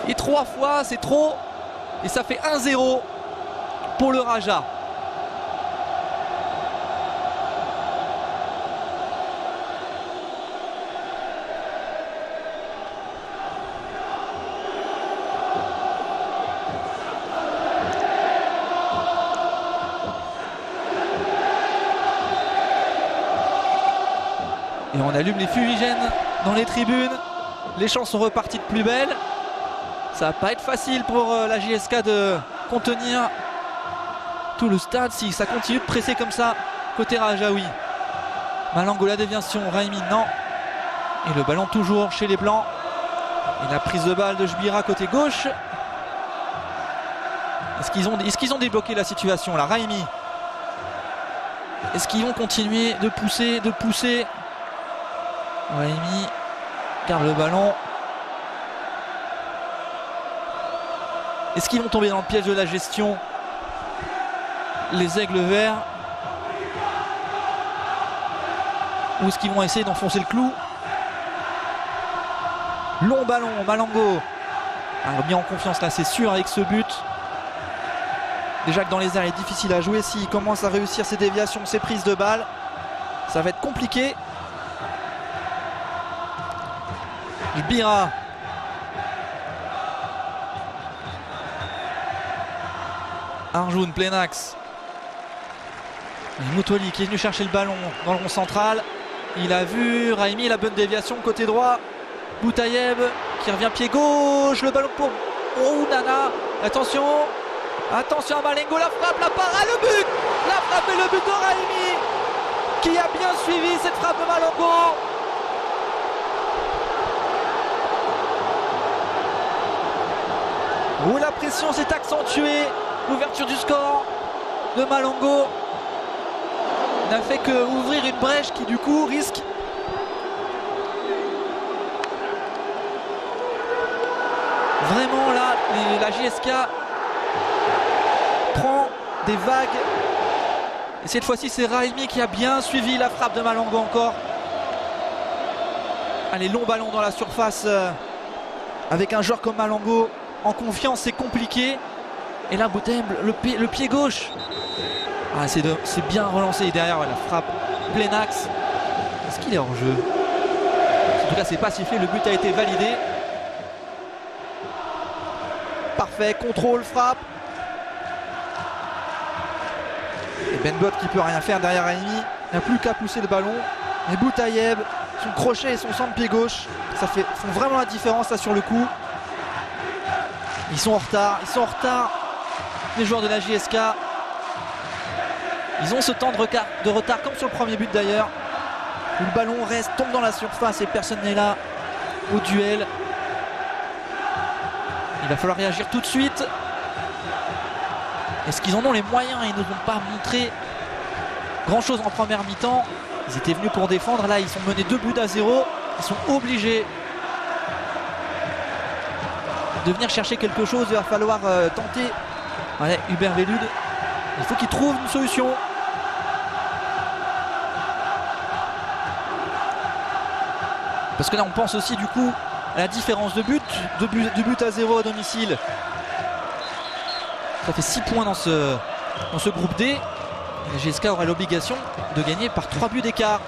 et 3 fois, c'est trop. Et ça fait 1-0 pour le Raja. Et on allume les fumigènes dans les tribunes. Les chants sont repartis de plus belle. Ça va pas être facile pour la JSK de contenir tout le stade si ça continue de presser comme ça côté Rajaoui. Malango, la déviation, Raimi non. Et le ballon toujours chez les Blancs. Et la prise de balle de Jbira côté gauche. Est-ce qu'ils ont débloqué la situation là? Raimi. Est-ce qu'ils vont continuer de pousser Raimi garde le ballon. Est-ce qu'ils vont tomber dans le piège de la gestion, les aigles verts, ou est-ce qu'ils vont essayer d'enfoncer le clou? Long ballon, Malango a remis en confiance là, c'est sûr, avec ce but. Déjà que dans les airs il est difficile à jouer. S'il commence à réussir ses déviations, ses prises de balles, ça va être compliqué. Jbira. Arjoun, plein axe. Moutouali qui est venu chercher le ballon dans le rond central. Il a vu Raimi, la bonne déviation côté droit. Boutayev qui revient pied gauche. Le ballon pour Nana. Attention à Malango, la frappe, la parade, le but. La frappe et le but de Raimi qui a bien suivi cette frappe de Malango. Où la pression s'est accentuée. L'ouverture du score de Malango. n'a fait que ouvrir une brèche qui du coup risque vraiment là, la JSK prend des vagues. Et cette fois-ci c'est Raimi qui a bien suivi la frappe de Malango encore. Allez, long ballon dans la surface avec un joueur comme Malango en confiance, c'est compliqué. Et là Boutayeb, le pied gauche. Ah, c'est bien relancé. Et derrière la frappe plein axe. Est-ce qu'il est hors jeu? En tout cas c'est pas sifflé, le but a été validé. Parfait, contrôle, frappe. Et Benbot qui peut rien faire derrière Raimi, n'a plus qu'à pousser le ballon. Et Boutayeb, son crochet et son centre pied gauche, font vraiment la différence là sur le coup. Ils sont en retard, les joueurs de la JSK. Ils ont ce temps de retard comme sur le premier but d'ailleurs, où le ballon tombe dans la surface et personne n'est là au duel. Il va falloir réagir tout de suite. Est-ce qu'ils en ont les moyens? Ils ne nous ont pas montré grand chose en première mi-temps. Ils étaient venus pour défendre, là ils sont menés 2-0. Ils sont obligés de venir chercher quelque chose. Il va falloir tenter. Allez, Hubert Velud, il faut qu'il trouve une solution. Parce que là on pense aussi du coup à la différence de but, 2-0 à domicile. Ça fait 6 points dans ce groupe D. Et la GSK aura l'obligation de gagner par 3 buts d'écart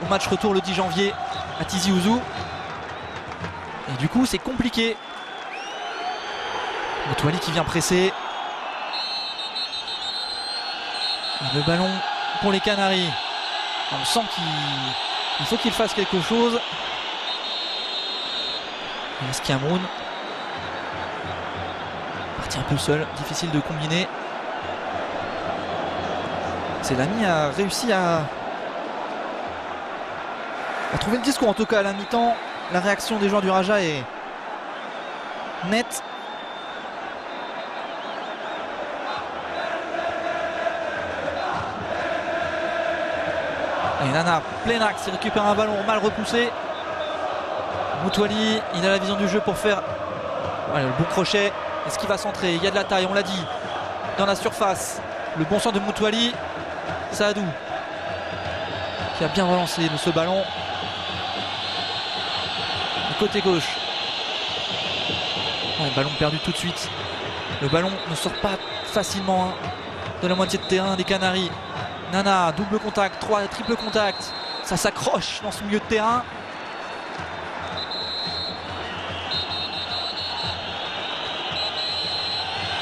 au match retour le 10 janvier à Tizi Ouzou. Et du coup c'est compliqué. Moutouali qui vient presser. Et le ballon pour les Canaries. On sent qu'il faut qu'il fasse quelque chose. Est-ce Cameroun parti un peu seul, difficile de combiner. Selami a réussi à trouver le discours en tout cas à la mi-temps. La réaction des joueurs du Raja est nette. Et Nana, plein axe, il récupère un ballon mal repoussé. Moutouali, il a la vision du jeu pour faire le bon crochet. Est-ce qu'il va centrer? Il y a de la taille, on l'a dit, dans la surface. Le bon centre de Moutouali. Saadou qui a bien relancé ce ballon. Du côté gauche. Le ballon perdu tout de suite. Le ballon ne sort pas facilement de la moitié de terrain des Canaries. Nana, double contact, triple contact. Ça s'accroche dans ce milieu de terrain.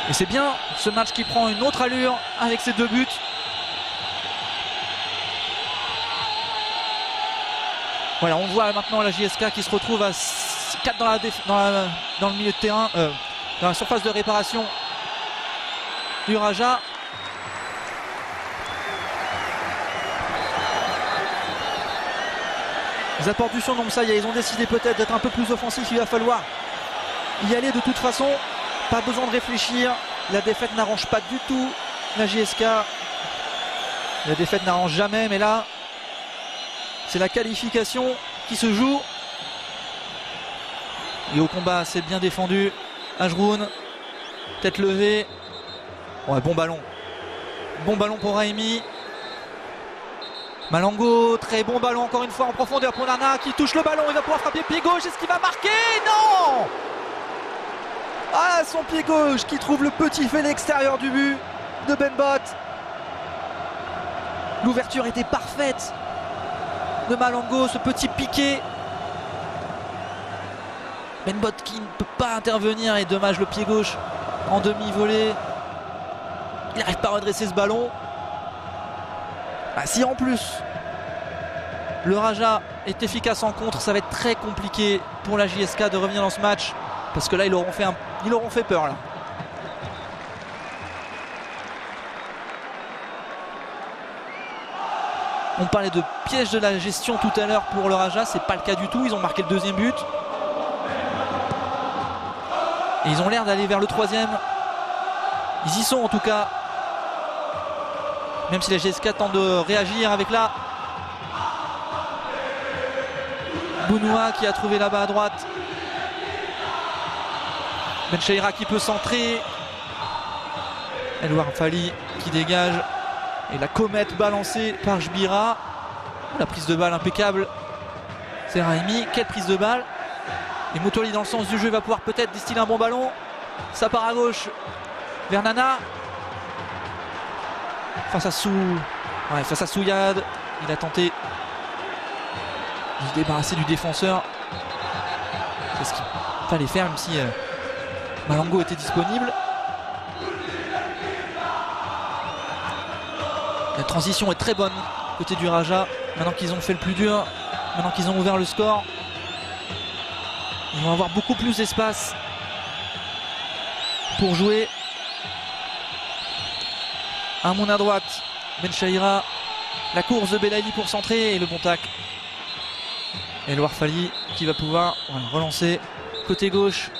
Et c'est bien ce match qui prend une autre allure avec ces 2 buts. Voilà, on voit maintenant la JSK qui se retrouve à 4 dans le milieu de terrain, dans la surface de réparation du Raja. Ils apportent du son, donc ça y est, ils ont décidé peut-être d'être un peu plus offensifs. Il va falloir y aller de toute façon. Pas besoin de réfléchir. La défaite n'arrange pas du tout la JSK. La défaite n'arrange jamais, mais là, c'est la qualification qui se joue. Et au combat, c'est bien défendu. Ajroun, tête levée. Ouais, bon ballon. Bon ballon pour Raimi. Malango, très bon ballon encore une fois en profondeur pour Nana qui touche le ballon. Il va pouvoir frapper pied gauche. Est-ce qu'il va marquer? Non! Ah, son pied gauche qui trouve le petit fait l'extérieur du but de Benbot. L'ouverture était parfaite de Malango, ce petit piqué. Benbot qui ne peut pas intervenir et dommage le pied gauche en demi-volée. Il n'arrive pas à redresser ce ballon. Ah, si en plus le Raja est efficace en contre, ça va être très compliqué pour la JSK de revenir dans ce match. Parce que là, ils auront fait peur là. On parlait de piège de la gestion tout à l'heure pour le Raja, c'est pas le cas du tout. Ils ont marqué le 2e but. Et ils ont l'air d'aller vers le 3e. Ils y sont en tout cas. Même si la GSK tente de réagir avec là Bounoua qui a trouvé là-bas à droite. Benchaïra qui peut centrer. Elouard Fali qui dégage. Et la comète balancée par Jbira. La prise de balle impeccable. C'est Raimi. Quelle prise de balle. Et Moutoli dans le sens du jeu va pouvoir peut-être distiller un bon ballon. Ça part à gauche vers Nana. Face à Souyad. Il a tenté de se débarrasser du défenseur. C'est ce qu'il fallait faire, même si Malango était disponible. La transition est très bonne côté du Raja. Maintenant qu'ils ont fait le plus dur, maintenant qu'ils ont ouvert le score, ils vont avoir beaucoup plus d'espace pour jouer. Amoun à droite, Benchaïra, la course de Belaïli pour centrer et le bon tacle. Et Elouard Fali qui va pouvoir relancer côté gauche.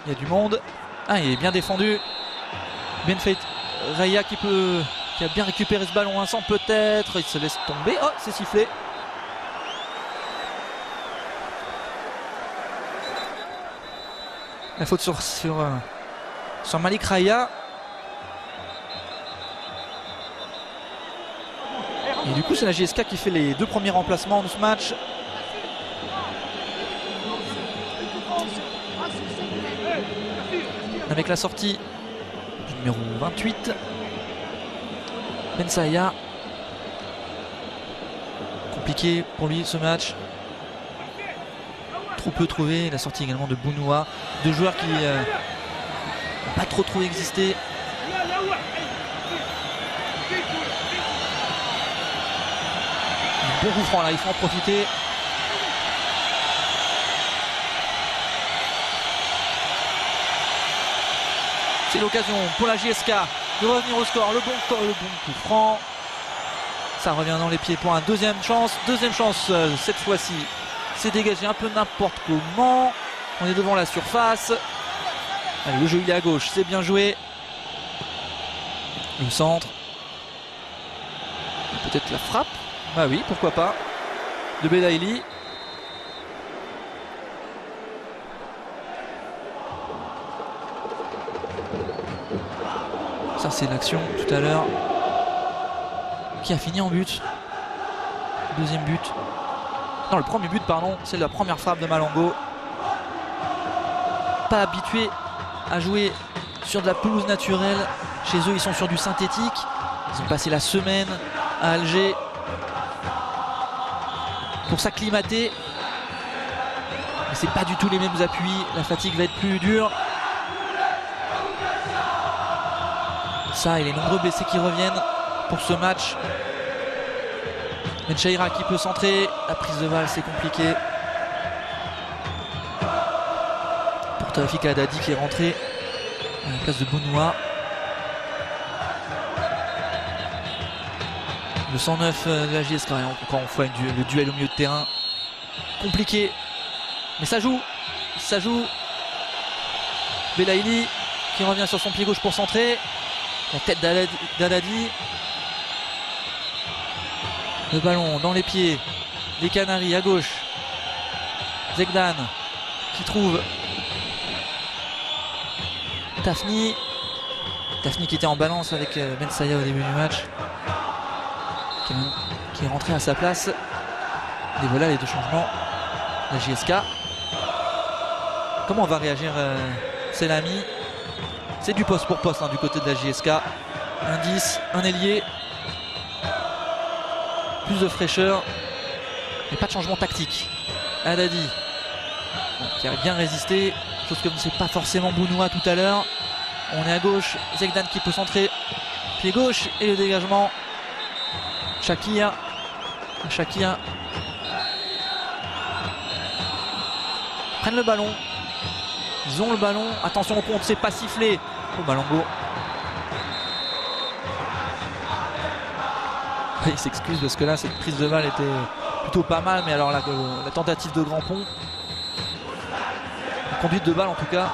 Il y a du monde. Ah, il est bien défendu. Benfait Raya qui a bien récupéré ce ballon. Un centre peut-être. Il se laisse tomber. Oh, c'est sifflé. La faute sur Malik Raya. Et du coup, c'est la GSK qui fait les 2 premiers remplacements de ce match. Avec la sortie du numéro 28, Bensaya. Compliqué pour lui ce match. Trop peu trouvé. La sortie également de Bounoua. 2 joueurs qui n'ont pas trop existé. Un bon coup franc là, il faut en profiter. C'est l'occasion pour la JSK de revenir au score. Le bon coup franc. Ça revient dans les pieds pour un deuxième chance. Deuxième chance cette fois-ci. C'est dégagé un peu n'importe comment. On est devant la surface. Allez, le jeu il est à gauche. C'est bien joué. Le centre. Peut-être la frappe. Ah oui, pourquoi pas. De Belaïli. Ça c'est l'action tout à l'heure qui a fini en but. Deuxième but. Non, le premier but, pardon. C'est la première frappe de Malango. Pas habitué à jouer sur de la pelouse naturelle. Chez eux, ils sont sur du synthétique. Ils ont passé la semaine à Alger pour s'acclimater. Mais c'est pas du tout les mêmes appuis. La fatigue va être plus dure. Ça et les nombreux blessés qui reviennent pour ce match. Benchaïra qui peut centrer. La prise de balle c'est compliqué. Pour Taoufik Haddadi qui est rentré à la place de Bounoua. Le 109 de la JSK. Encore une fois le duel au milieu de terrain. Compliqué. Mais ça joue. Ça joue. Belaïli qui revient sur son pied gauche pour centrer. La tête d'Haddadi. Le ballon dans les pieds des Canaries à gauche. Zegdan qui trouve Tafni. Tafni qui était en balance avec Bensaya au début du match. Qui est rentré à sa place. Et voilà les 2 changements. La JSK. Comment va réagir Selami? C'est du poste pour poste du côté de la JSK. Un 10, un ailier. Plus de fraîcheur. Mais pas de changement tactique. Haddadi qui a bien résisté. Chose que ne sait pas forcément Bounoua tout à l'heure. On est à gauche. Zegdan qui peut centrer. Pied gauche et le dégagement. Shakir. Prennent le ballon. Ils ont le ballon. Attention au compte, c'est pas sifflé. Oh, Malango. Il s'excuse parce que là cette prise de balle était plutôt pas mal, mais alors la tentative de grand pont, la conduite de balle en tout cas,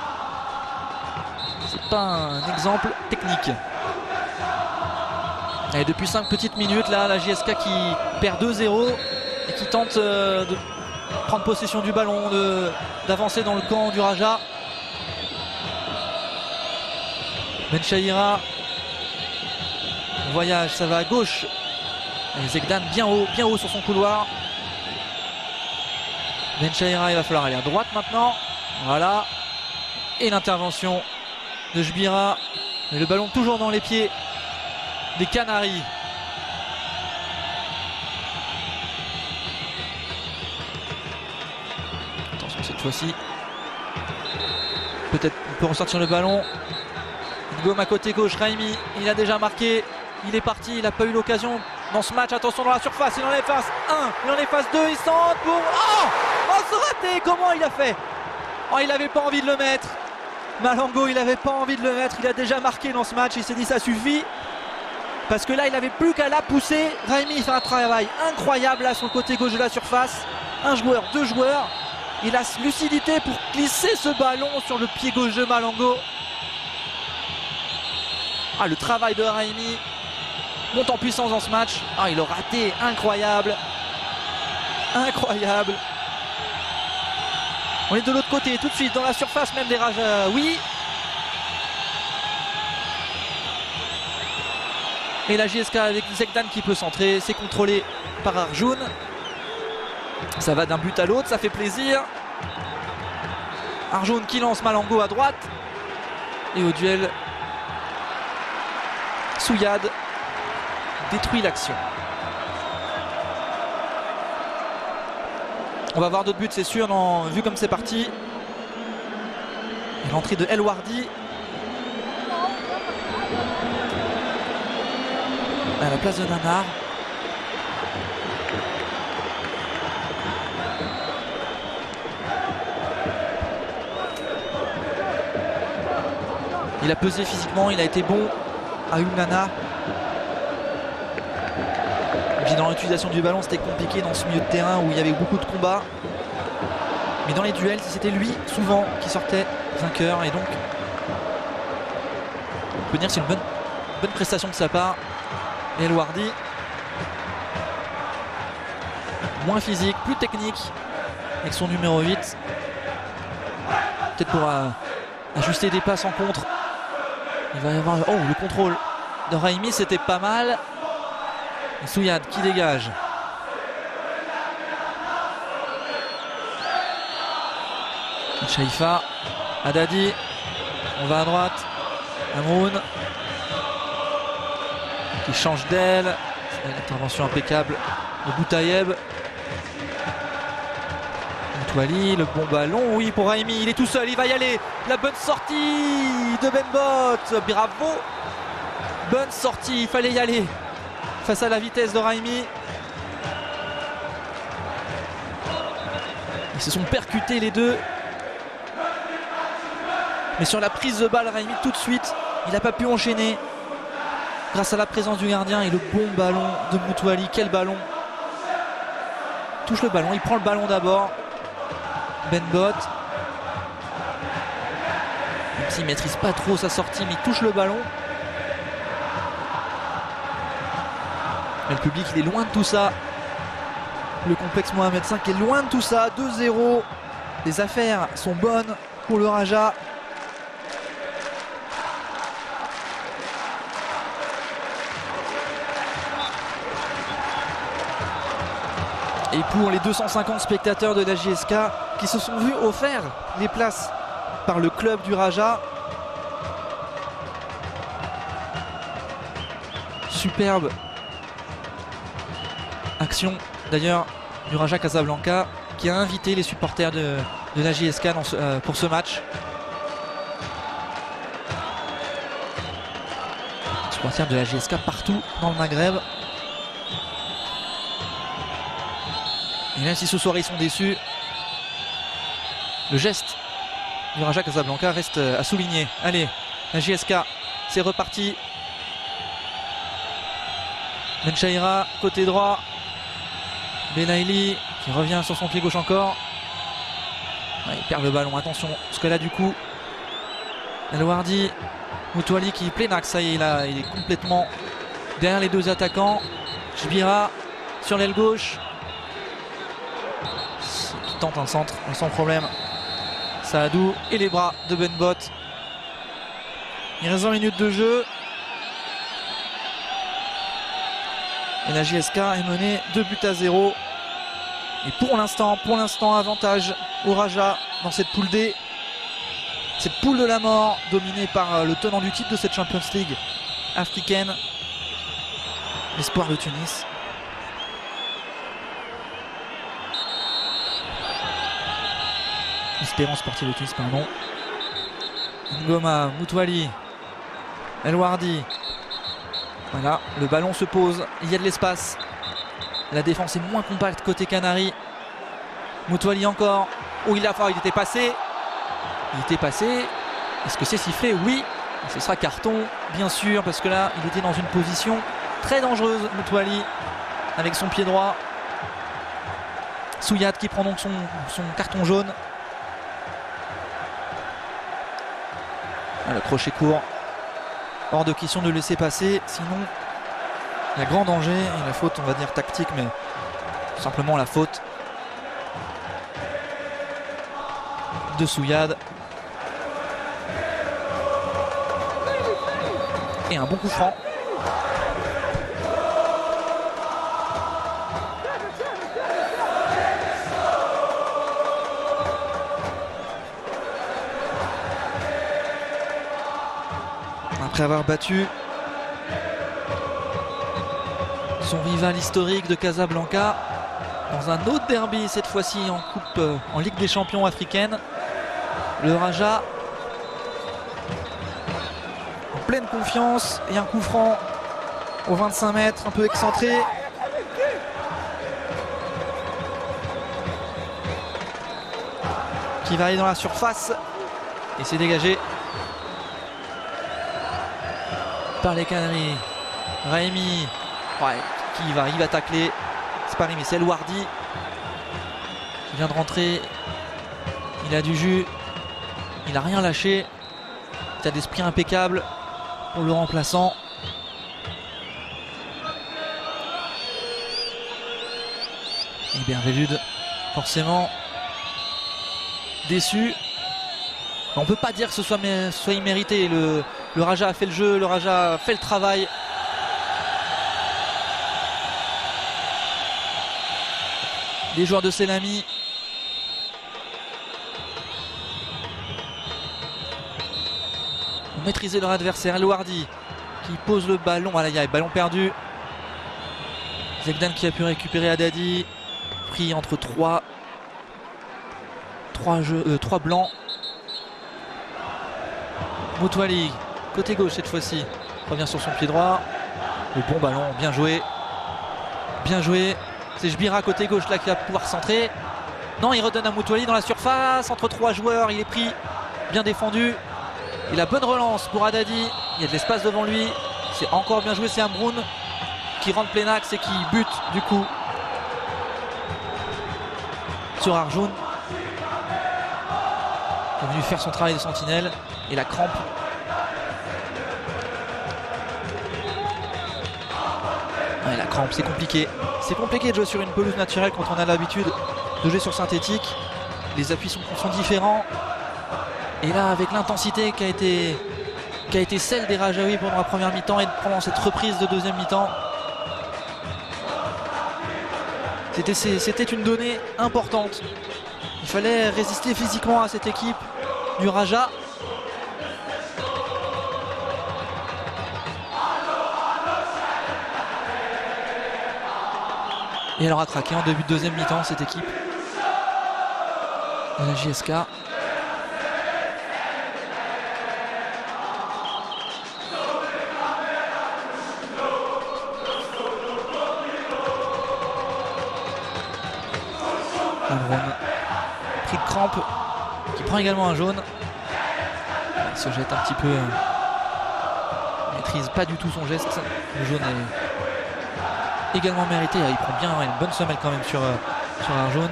c'est pas un exemple technique. Et depuis 5 petites minutes, là, la JSK qui perd 2-0 et qui tente de prendre possession du ballon, d'avancer dans le camp du Raja. Benchaïra, on voyage, ça va à gauche. Et Zegdan bien haut sur son couloir. Benchaïra, il va falloir aller à droite maintenant. Voilà. Et l'intervention de Jbira. Mais le ballon toujours dans les pieds des Canaries. Attention cette fois-ci. Peut-être on peut ressortir le ballon. Il gomme à côté gauche. Raimi, il a déjà marqué. Il est parti, il n'a pas eu l'occasion dans ce match. Attention dans la surface, il en efface 1, il en efface 2, il centre pour... Oh, ce raté, comment il a fait? Oh, il n'avait pas envie de le mettre. Malango, il n'avait pas envie de le mettre. Il a déjà marqué dans ce match, il s'est dit ça suffit. Parce que là, il n'avait plus qu'à la pousser. Raimi fait un travail incroyable là sur le côté gauche de la surface. Un joueur, deux joueurs. Il a lucidité pour glisser ce ballon sur le pied gauche de Malango. Ah, le travail de Raimi monte en puissance dans ce match. Ah, il a raté, incroyable. Incroyable. On est de l'autre côté, tout de suite, dans la surface même des Raja. Oui. Et la JSK avec Zegdan qui peut centrer. C'est contrôlé par Arjun. Ça va d'un but à l'autre, ça fait plaisir. Arjun qui lance Malango à droite. Et au duel, Souyad détruit l'action. On va voir d'autres buts, c'est sûr, vu comme c'est parti. L'entrée de El Wardi à la place de Nanar. Il a pesé physiquement, il a été bon à Nana. Puis dans l'utilisation du ballon, c'était compliqué dans ce milieu de terrain où il y avait beaucoup de combats. Mais dans les duels, c'était lui souvent qui sortait vainqueur. Et donc, on peut dire que c'est une bonne prestation de sa part. Et El Wardi, moins physique, plus technique avec son numéro 8. Peut-être pour ajuster des passes en contre. Il va y avoir... Oh, le contrôle de Raimi, c'était pas mal. Et Souyad qui dégage. Shaifa, Haddadi, on va à droite. Amroun qui change d'aile. Une intervention impeccable de Boutayeb. Moutouali, le bon ballon, oui pour Raimi, il est tout seul, il va y aller. La bonne sortie de Benbot, bravo. Bonne sortie, il fallait y aller face à la vitesse de Raimi. Ils se sont percutés les deux. Mais sur la prise de balle, Raimi tout de suite, il n'a pas pu enchaîner. Grâce à la présence du gardien et le bon ballon de Moutouali. Quel ballon! Touche le ballon, il prend le ballon d'abord. Benbot. Même s'il ne maîtrise pas trop sa sortie, mais il touche le ballon. Et le public, il est loin de tout ça. Le complexe Mohamed V est loin de tout ça. 2-0. Les affaires sont bonnes pour le Raja. Et pour les 250 spectateurs de la JSK qui se sont vus offrir les places par le club du Raja. Superbe action d'ailleurs du Raja Casablanca qui a invité les supporters de la JSK pour ce match. Supporters de la JSK partout dans le Maghreb. Et même si ce soir ils sont déçus, le geste du Raja Casablanca reste à souligner. Allez, la JSK, c'est reparti. Benchaïra, côté droit. Benaili qui revient sur son pied gauche encore. Ouais, il perd le ballon, attention, parce que là du coup, El Wardi, Moutouali qui plénaxe, ça y est, là, il est complètement derrière les deux attaquants. Jbira sur l'aile gauche qui tente un centre sans problème. Saadou et les bras de Ben Bot. Il reste 20 minutes de jeu. Et la JSK est menée 2-0. Et pour l'instant, avantage au Raja dans cette poule D. Cette poule de la mort dominée par le tenant du titre de cette Champions League africaine. L'espoir de Tunis. Espérance sportive de Tunis, pardon. Ngoma, Moutouali, El Wardi. Voilà, le ballon se pose, il y a de l'espace. La défense est moins compacte côté Canaries. Moutouali encore. Oh, il était passé. Il était passé. Est-ce que c'est sifflé? Oui. Et ce sera carton, bien sûr, parce que là, il était dans une position très dangereuse, Moutouali, avec son pied droit. Souyad qui prend donc son carton jaune. Ah, le crochet court. Hors de question de le laisser passer, sinon il y a grand danger. Et la faute, on va dire tactique, mais tout simplement la faute de Souyad. Et un bon coup franc. Après avoir battu son rival historique de Casablanca dans un autre derby, cette fois-ci en Ligue des Champions africaine, le Raja en pleine confiance et un coup franc au 25 mètres, un peu excentré. Qui va aller dans la surface et c'est dégagé par les Canaries. Raimi, ouais, il va tacler. C'est pas Raimi, c'est El Wardi qui vient de rentrer. Il a du jus, il a rien lâché. État d'esprit impeccable pour le remplaçant. Et Bervelude, forcément déçu. On ne peut pas dire que ce soit immérité. Le Raja a fait le jeu, le Raja a fait le travail. Les joueurs de Selami ont maîtrisé leur adversaire. El Wardi qui pose le ballon. Voilà, il y a le ballon perdu. Zegdan qui a pu récupérer Haddadi. Pris entre trois blancs. Moutouali, côté gauche cette fois-ci, revient sur son pied droit. Le bon ballon, bien joué. Bien joué. C'est Jbira côté gauche là qui va pouvoir centrer. Non, il redonne à Moutouali dans la surface. Entre trois joueurs, il est pris. Bien défendu. Et la bonne relance pour Haddadi. Il y a de l'espace devant lui. C'est encore bien joué, c'est Amroun qui rentre plein axe et qui bute du coup sur Arjoun. Il est venu faire son travail de sentinelle. Et la crampe. Ouais, la crampe, c'est compliqué. C'est compliqué de jouer sur une pelouse naturelle quand on a l'habitude de jouer sur synthétique. Les appuis sont différents. Et là, avec l'intensité qui a été celle des Rajaouis pendant la première mi-temps et pendant cette reprise de deuxième mi-temps, c'était une donnée importante. Il fallait résister physiquement à cette équipe du Raja. Et elle aura craqué en début de deuxième mi-temps cette équipe de la JSK. Amroun, pris de crampe, qui prend également un jaune. Il se jette un petit peu, il maîtrise pas du tout son geste. Le jaune est également mérité. Il prend bien une bonne semelle quand même sur Arjoun.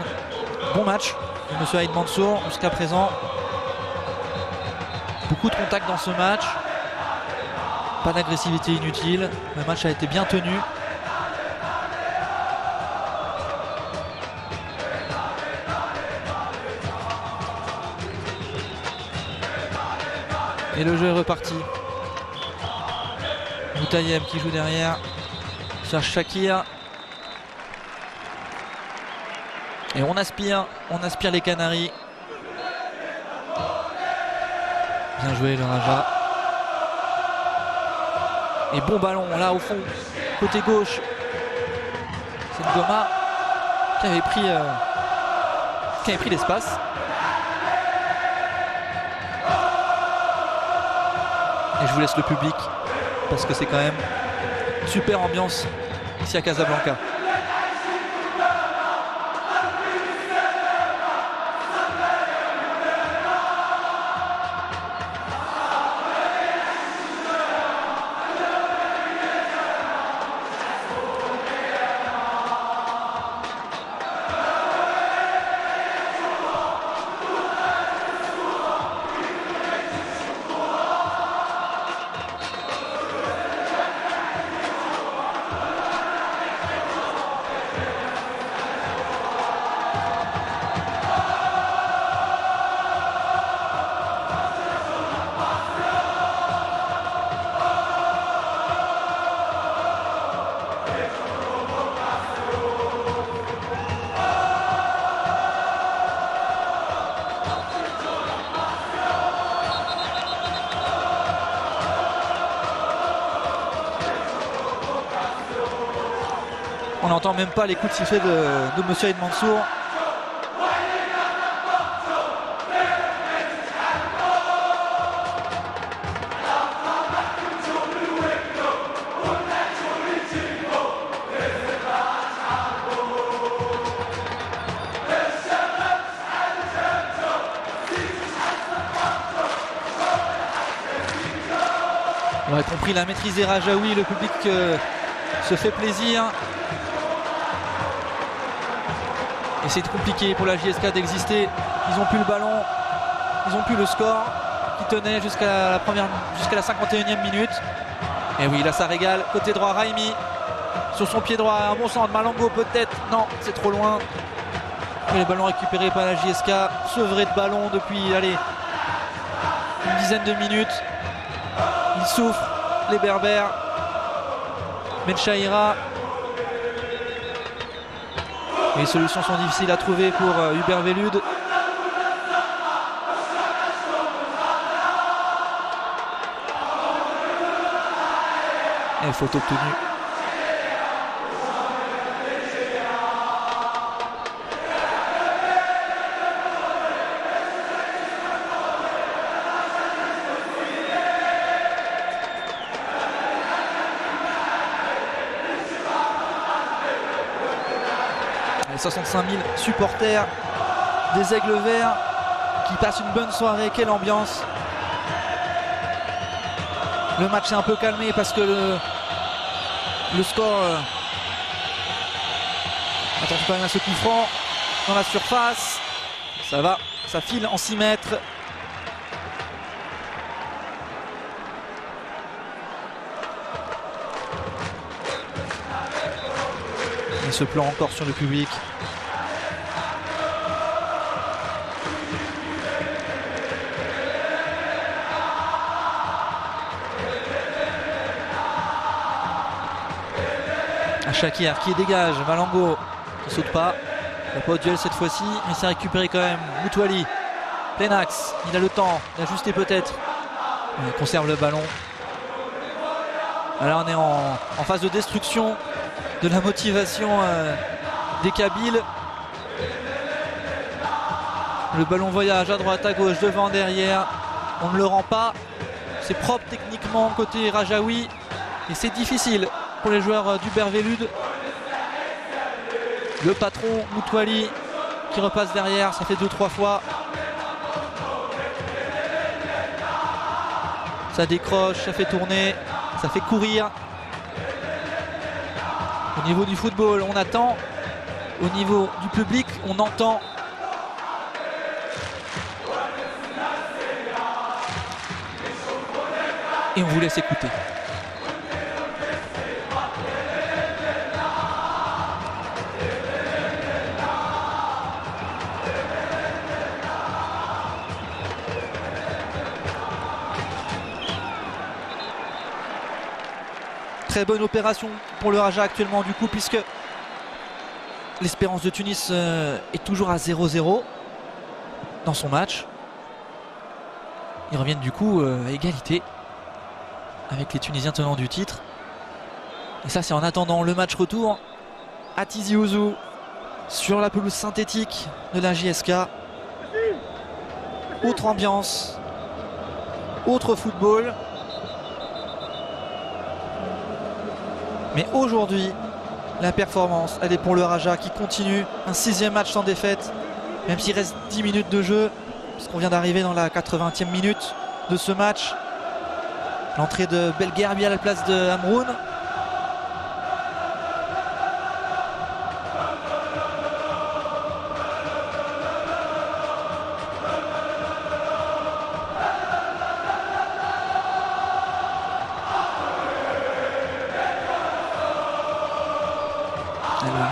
Bon match de monsieur Aïd Mansour jusqu'à présent. Beaucoup de contacts dans ce match. Pas d'agressivité inutile. Le match a été bien tenu. Et le jeu est reparti. Boutayev qui joue derrière. Cherche Shakir. Et on aspire les Canaries. Bien joué le Raja. Et bon ballon là au fond, côté gauche. C'est Ngoma qui avait pris l'espace. Et je vous laisse le public parce que c'est quand même une super ambiance ici à Casablanca. On n'entend même pas les coups de sifflet de Monsieur Aïd Mansour. On a compris, la maîtrisé Rajaoui, le public se fait plaisir. Et c'est compliqué pour la JSK d'exister. Ils ont plus le ballon, ils ont plus le score qui tenait jusqu'à la 51e minute. Et oui, là ça régale. Côté droit, Raimi sur son pied droit, un bon centre. Malango peut-être, non, c'est trop loin. Et le ballon récupéré par la JSK, sevré de ballon depuis, allez, une dizaine de minutes. Ils souffrent, les Berbères. Menchaïra. Les solutions sont difficiles à trouver pour Hubert Velud. Et faute obtenue. Les 65 000 supporters des Aigles Verts qui passent une bonne soirée. Quelle ambiance! Le match est un peu calmé parce que le score... Attention quand même à ce coup franc dans la surface. Ça va, ça file en 6 mètres. Il se plante encore sur le public. Shakir qui dégage, Malango qui saute pas, il n'y a pas de duel cette fois-ci, mais c'est récupéré quand même. Moutouali, Plenax, il a le temps d'ajuster peut-être, il conserve le ballon. Là on est en phase de destruction de la motivation des Kabyles. Le ballon voyage à droite, à gauche, devant, derrière, on ne le rend pas, c'est propre techniquement côté Rajaoui et c'est difficile pour les joueurs d'Hubert Velud. Le patron Moutouali qui repasse derrière, ça fait 2-3 fois. Ça décroche, ça fait tourner, ça fait courir. Au niveau du football, on attend. Au niveau du public, on entend. Et on vous laisse écouter. Très bonne opération pour le Raja actuellement du coup, puisque l'Espérance de Tunis est toujours à 0-0 dans son match. Ils reviennent du coup à égalité avec les Tunisiens tenants du titre. Et ça c'est en attendant le match retour à Tizi Ouzou sur la pelouse synthétique de la JSK. Autre ambiance, autre football. Mais aujourd'hui, la performance, elle est pour le Raja qui continue un 6e match sans défaite, même s'il reste 10 minutes de jeu, puisqu'on vient d'arriver dans la 80e minute de ce match. L'entrée de Belgerbi à la place de Amroun.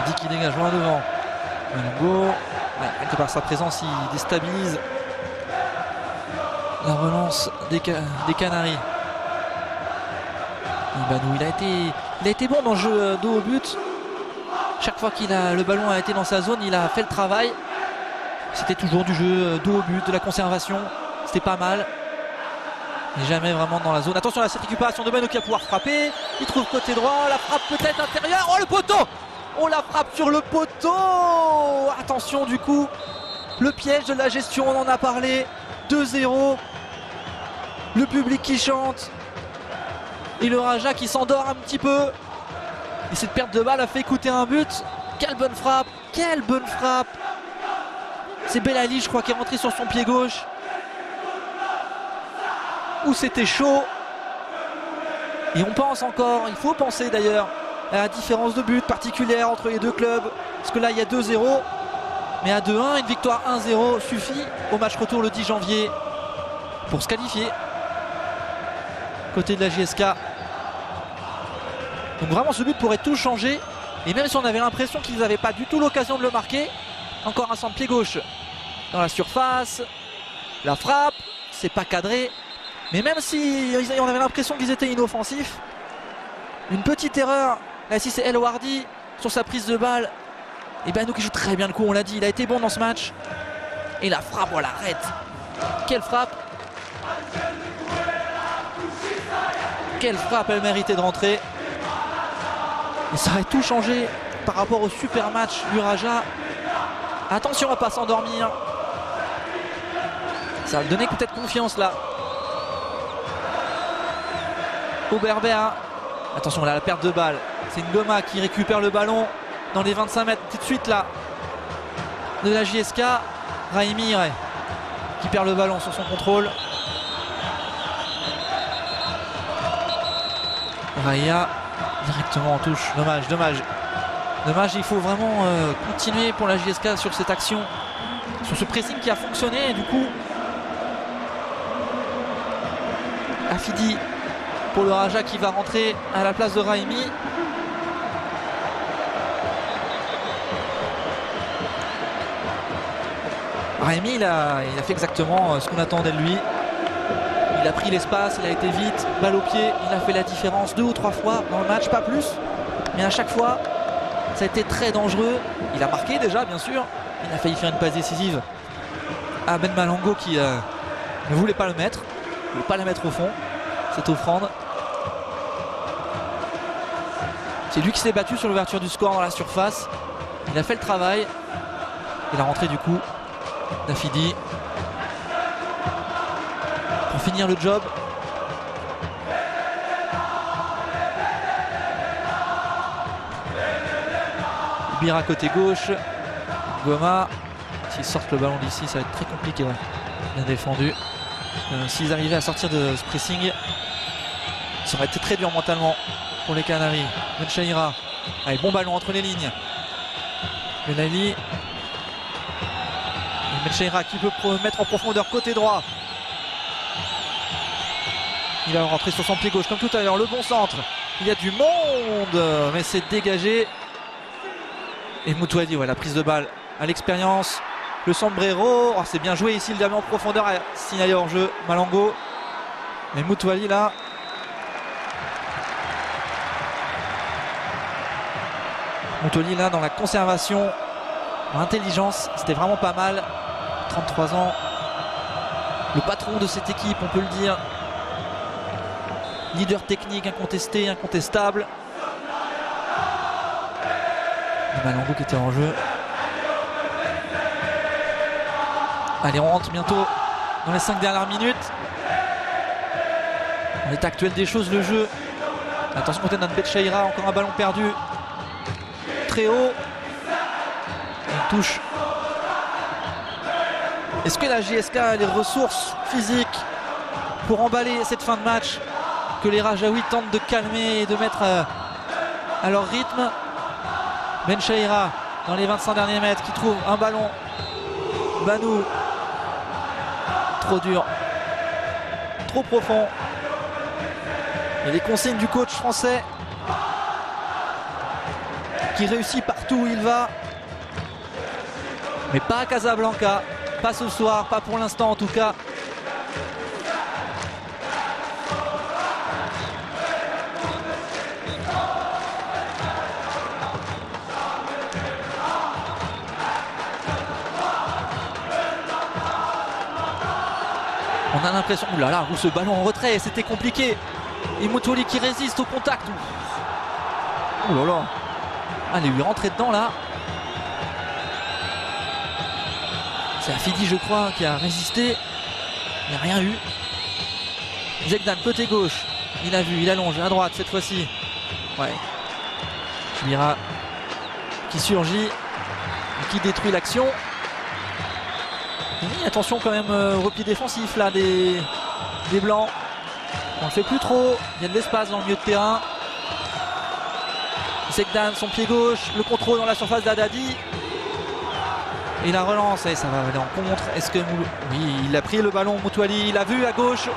Dit qu'il dégage loin devant. Malongo, quelque part sa présence, il déstabilise la relance des Canaries. Banou, il a été bon dans le jeu dos au but. Chaque fois le ballon a été dans sa zone, il a fait le travail. C'était toujours du jeu dos au but, de la conservation. C'était pas mal. Mais jamais vraiment dans la zone. Attention à cette récupération de Banou qui va pouvoir frapper. Il trouve côté droit, la frappe peut-être intérieure. Oh le poteau! Oh la frappe sur le poteau! Attention du coup, le piège de la gestion, on en a parlé. 2-0. Le public qui chante. Et le Raja qui s'endort un petit peu. Et cette perte de balle a fait coûter un but. Quelle bonne frappe! Quelle bonne frappe! C'est Belali, je crois, qui est rentré sur son pied gauche. Où c'était chaud. Et on pense encore, il faut penser d'ailleurs, à la différence de but particulière entre les deux clubs. Parce que là, il y a 2-0. Mais à 2-1, une victoire 1-0 suffit au match retour le 10 janvier pour se qualifier. Côté de la JSK. Donc vraiment, ce but pourrait tout changer. Et même si on avait l'impression qu'ils n'avaient pas du tout l'occasion de le marquer, encore un centre pied gauche dans la surface. La frappe, c'est pas cadré. Mais même si on avait l'impression qu'ils étaient inoffensifs, une petite erreur. Là, ici, c'est El Wardi sur sa prise de balle. Et Banou qui joue très bien le coup, on l'a dit. Il a été bon dans ce match. Et la frappe, on l'arrête. Quelle frappe! Quelle frappe, elle méritait de rentrer. Et ça aurait tout changé par rapport au super match du Raja. Attention à ne pas s'endormir. Ça va lui donner peut-être confiance là. Au Berbère. Attention là, la perte de balle. C'est Ngoma qui récupère le ballon dans les 25 mètres tout de suite là de la JSK. Raimi qui perd le ballon sur son contrôle. Raya directement en touche. Dommage. Il faut vraiment continuer pour la JSK sur cette action, sur ce pressing qui a fonctionné. Et du coup, Afidi pour le Raja qui va rentrer à la place de Raimi. Raimi, il a fait exactement ce qu'on attendait de lui. Il a pris l'espace, il a été vite, balle au pied, il a fait la différence 2 ou 3 fois dans le match, pas plus. Mais à chaque fois, ça a été très dangereux. Il a marqué déjà, bien sûr. Il a failli faire une passe décisive à Ben Malongo qui ne voulait pas le mettre. Il ne voulait pas la mettre au fond, cette offrande. C'est lui qui s'est battu sur l'ouverture du score dans la surface. Il a fait le travail. Et la rentrée du coup d'Afidi. Pour finir le job. Bira côté gauche. Goma. S'ils sortent le ballon d'ici, ça va être très compliqué. Ouais. Bien défendu. S'ils arrivaient à sortir de ce pressing, ça aurait été très dur mentalement pour les Canaries. Menchaïra. Allez, bon ballon entre les lignes. Belali. Menchaïra qui peut mettre en profondeur côté droit. Il va rentrer sur son pied gauche comme tout à l'heure. Le bon centre. Il y a du monde, mais c'est dégagé. Et Moutouali, ouais, la prise de balle à l'expérience. Le sombrero. Oh, c'est bien joué ici. Le dernier en profondeur a signalé hors jeu. Malongo. Mais Moutouali là. Montoli là dans la conservation, dans l'intelligence, c'était vraiment pas mal. 33 ans, le patron de cette équipe, on peut le dire. Leader technique incontesté, incontestable. Malango qui était en jeu. Allez, on rentre bientôt dans les 5 dernières minutes. En l'état actuel des choses, le jeu. Attention côté d'un Betchaïra, encore un ballon perdu. Très haut. Une touche. Est-ce que la JSK a les ressources physiques pour emballer cette fin de match que les Rajaouis tentent de calmer et de mettre à leur rythme? Benchaïra dans les 25 derniers mètres qui trouve un ballon. Banou. Trop dur. Trop profond. Et les consignes du coach français qui réussit partout où il va. Mais pas à Casablanca. Pas ce soir, pas pour l'instant en tout cas. On a l'impression, oulala, où ce ballon en retrait, c'était compliqué. Et Montoli qui résiste au contact. Oh là là. Allez, lui rentrer dedans là. C'est Afidi, je crois, qui a résisté. Il n'y a rien eu. Zegdan, côté gauche. Il a vu, il allonge à droite cette fois-ci. Ouais. Chmira qui surgit et qui détruit l'action. Attention quand même au repli défensif là des Blancs. On ne le fait plus trop. Il y a de l'espace dans le milieu de terrain. Zegdan, son pied gauche, le contrôle dans la surface d'Haddadi. Et la relance, et ça va aller en contre. Est-ce que oui, il a pris le ballon, Moutouali, il a vu à gauche.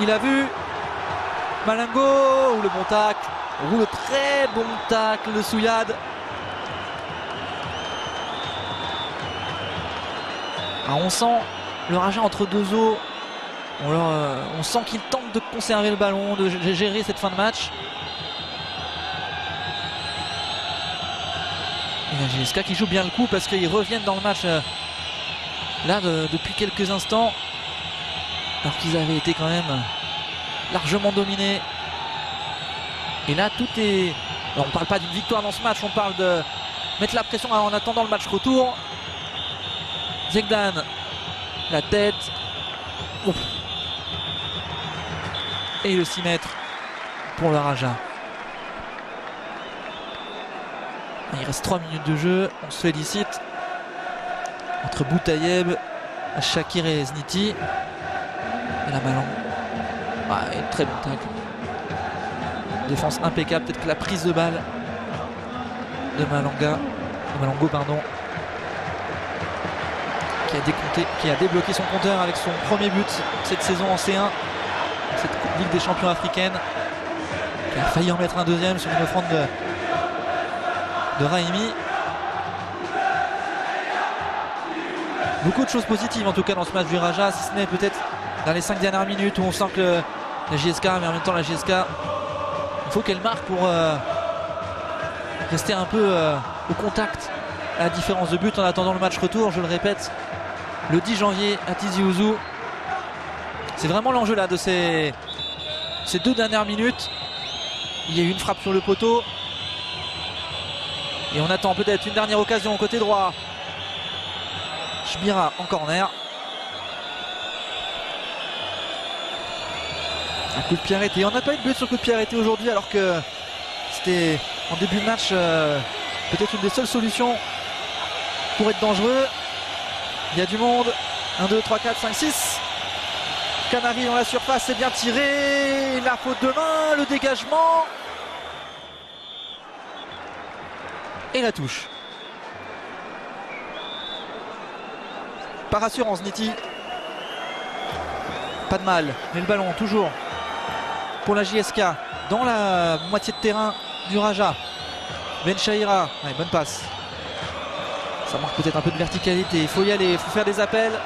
Il a vu Malango, ou le bon tacle, ou le très bon tacle de Souillad. Ah, on sent le Raja entre deux eaux. On sent qu'il tente de conserver le ballon, de gérer cette fin de match. Et la JSK qui joue bien le coup parce qu'ils reviennent dans le match là depuis quelques instants. Alors qu'ils avaient été quand même largement dominés. Et là tout est... Alors, on ne parle pas d'une victoire dans ce match, on parle de mettre la pression en attendant le match retour. Zegdan, la tête. Ouf. Et le 6 mètres pour le Raja. Il reste 3 minutes de jeu, on se félicite. Entre Boutayeb, Shakir et Zniti. Et la Malango. Ouais, très bon tacle. Défense impeccable, peut-être que la prise de balle de Malango, pardon. Qui a débloqué son compteur avec son premier but cette saison en C1, cette Ligue des champions africaine, qui a failli en mettre un deuxième sur une offrande de Raimi. Beaucoup de choses positives en tout cas dans ce match du Raja, si ce n'est peut-être dans les 5 dernières minutes où on sent que la JSK, mais en même temps la JSK, il faut qu'elle marque pour rester un peu au contact à la différence de but en attendant le match retour, je le répète, le 10 janvier à Tizi Ouzou. C'est vraiment l'enjeu là de ces 2 dernières minutes. Il y a eu une frappe sur le poteau. Et on attend peut-être une dernière occasion côté droit. Chmira en corner. Un coup de pied arrêté. On n'a pas eu de but sur coup de pied arrêté aujourd'hui alors que c'était en début de match peut-être une des seules solutions pour être dangereux. Il y a du monde. 1, 2, 3, 4, 5, 6. Canari dans la surface, c'est bien tiré. La faute de main, le dégagement. Et la touche. Pas rassurant Zniti. Pas de mal. Mais le ballon toujours pour la JSK dans la moitié de terrain du Raja. Benchaïra. Ouais, bonne passe. Ça manque peut-être un peu de verticalité. Il faut y aller, il faut faire des appels.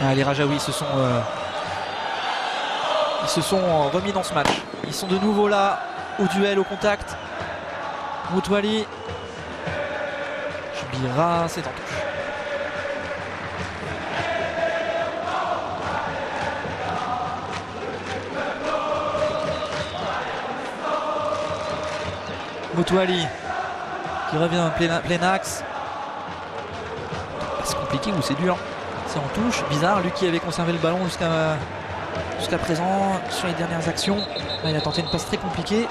Ah, les Rajaouis se sont Ils se sont remis dans ce match. Ils sont de nouveau là au duel, au contact. Moutouali. Chubira, c'est en touche. Moutouali qui revient plein axe. C'est compliqué ou c'est dur. C'est en touche, bizarre. Lui qui avait conservé le ballon jusqu'à présent sur les dernières actions. Là, il a tenté une passe très compliquée.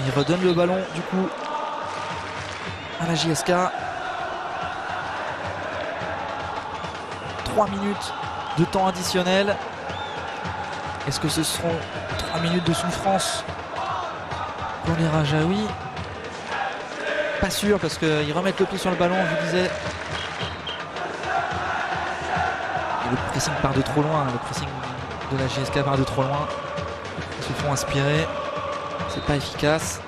Il redonne le ballon du coup à la JSK. 3 minutes de temps additionnel. Est-ce que ce seront 3 minutes de souffrance pour les Rajaouis? Pas sûr parce qu'ils remettent le pied sur le ballon, je vous disais. Et le pressing part de trop loin, le pressing de la JSK part de trop loin. Ils se font inspirer, c'est pas efficace.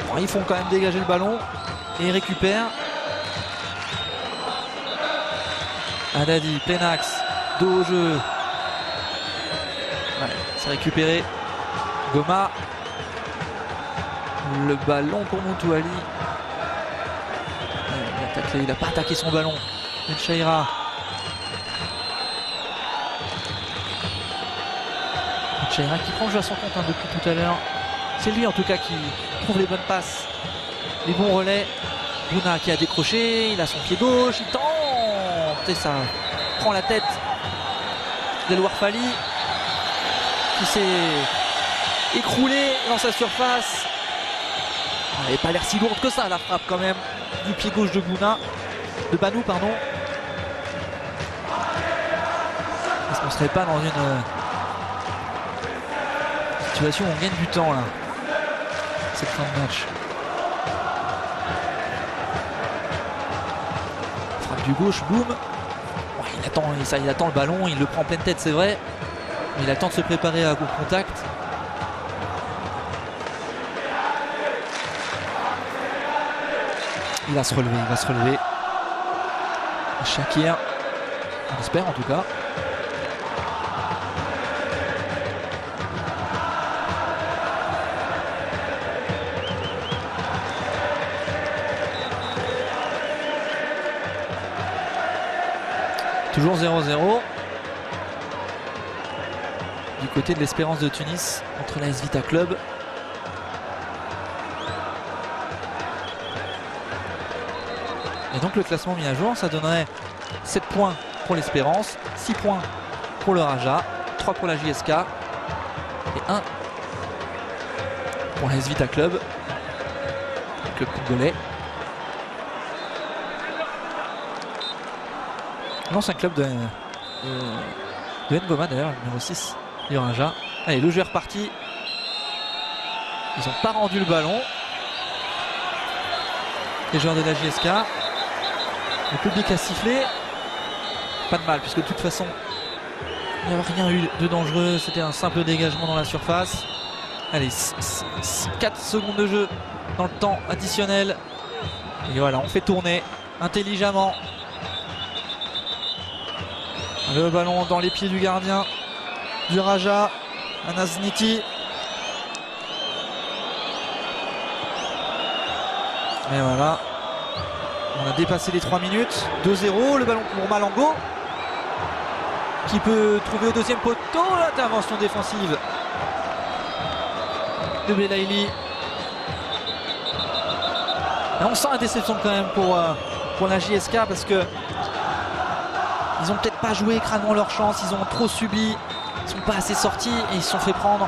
Bon, ils font quand même dégager le ballon et ils récupèrent. Haddadi, plein axe, dos au jeu. Ouais, c'est récupéré. Goma. Le ballon pour Moutouali. Il n'a pas attaqué son ballon. Benchaïra. Benchaïra qui prend le jeu à son compte depuis tout à l'heure. C'est lui en tout cas qui trouve les bonnes passes, les bons relais. Bouna qui a décroché, il a son pied gauche, il tente et ça prend la tête d'Elwar Fali qui s'est écroulé dans sa surface. Elle n'avait pas l'air si lourde que ça la frappe quand même du pied gauche de Banou pardon. Est-ce qu'on ne serait pas dans une situation où on gagne du temps là, cette fin de match? Frappe du gauche, boum. Ouais, il attend le ballon, il le prend en pleine tête c'est vrai. Mais il attend de se préparer à gros contact. Il va se relever, Shakir, on espère en tout cas. Toujours 0-0. Du côté de l'Espérance de Tunis contre l'AS Vita Club. Et donc le classement mis à jour, ça donnerait 7 points pour l'Espérance, 6 points pour le Raja, 3 pour la JSK et 1 pour l'AS Vita Club, le club congolais. L'ancien club de Ngoma d'ailleurs, numéro 6 du Raja. Allez, le jeu est reparti. Ils n'ont pas rendu le ballon. Les joueurs de la JSK. Le public a sifflé. Pas de mal, puisque de toute façon, il n'y avait rien eu de dangereux. C'était un simple dégagement dans la surface. Allez, 4 secondes de jeu dans le temps additionnel. Et voilà, on fait tourner intelligemment. Le ballon dans les pieds du gardien du Raja, Anazniti. Et voilà. On a dépassé les 3 minutes. 2-0. Le ballon pour Malango. Qui peut trouver au deuxième poteau. L'intervention défensive de Belaïli. Et on sent la déception quand même pour la JSK parce que ils ont peut-être pas joué crânement leur chance. Ils ont trop subi. Ils sont pas assez sortis et ils se sont fait prendre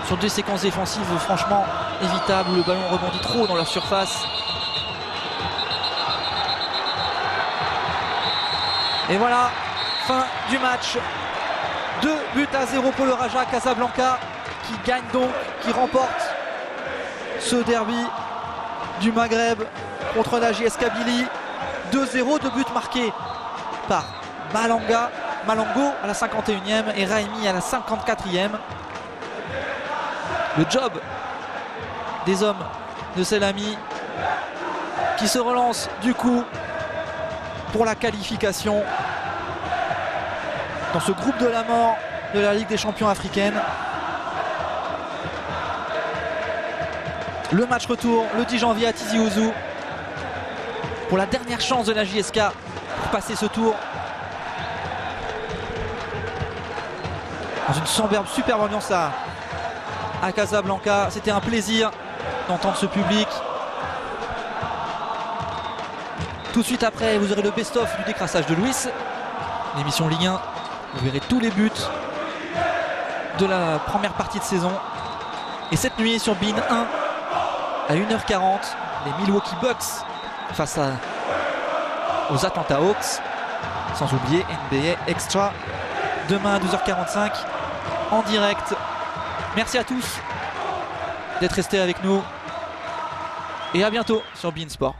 sur 2 séquences défensives franchement évitables où le ballon rebondit trop dans leur surface. Et voilà, fin du match. 2-0 pour le Raja Casablanca qui gagne donc, qui remporte ce derby du Maghreb contre la JS Kabylie. 2-0, 2 buts marqués par Malango à la 51e et Raimi à la 54e. Le job des hommes de Selami qui se relance du coup pour la qualification dans ce groupe de la mort de la Ligue des Champions africaine. Le match retour le 10 janvier à Tizi Ouzou pour la dernière chance de la JSK pour passer ce tour. Dans une superbe ambiance à Casablanca. C'était un plaisir d'entendre ce public. Tout de suite après, vous aurez le best-of du décrassage de Louis, l'émission Ligue 1. Vous verrez tous les buts de la première partie de saison. Et cette nuit sur BeIN 1 à 1h40, les Milwaukee Bucks face aux Atlanta Hawks. Sans oublier NBA Extra demain à 12h45 en direct. Merci à tous d'être restés avec nous et à bientôt sur BeIN Sport.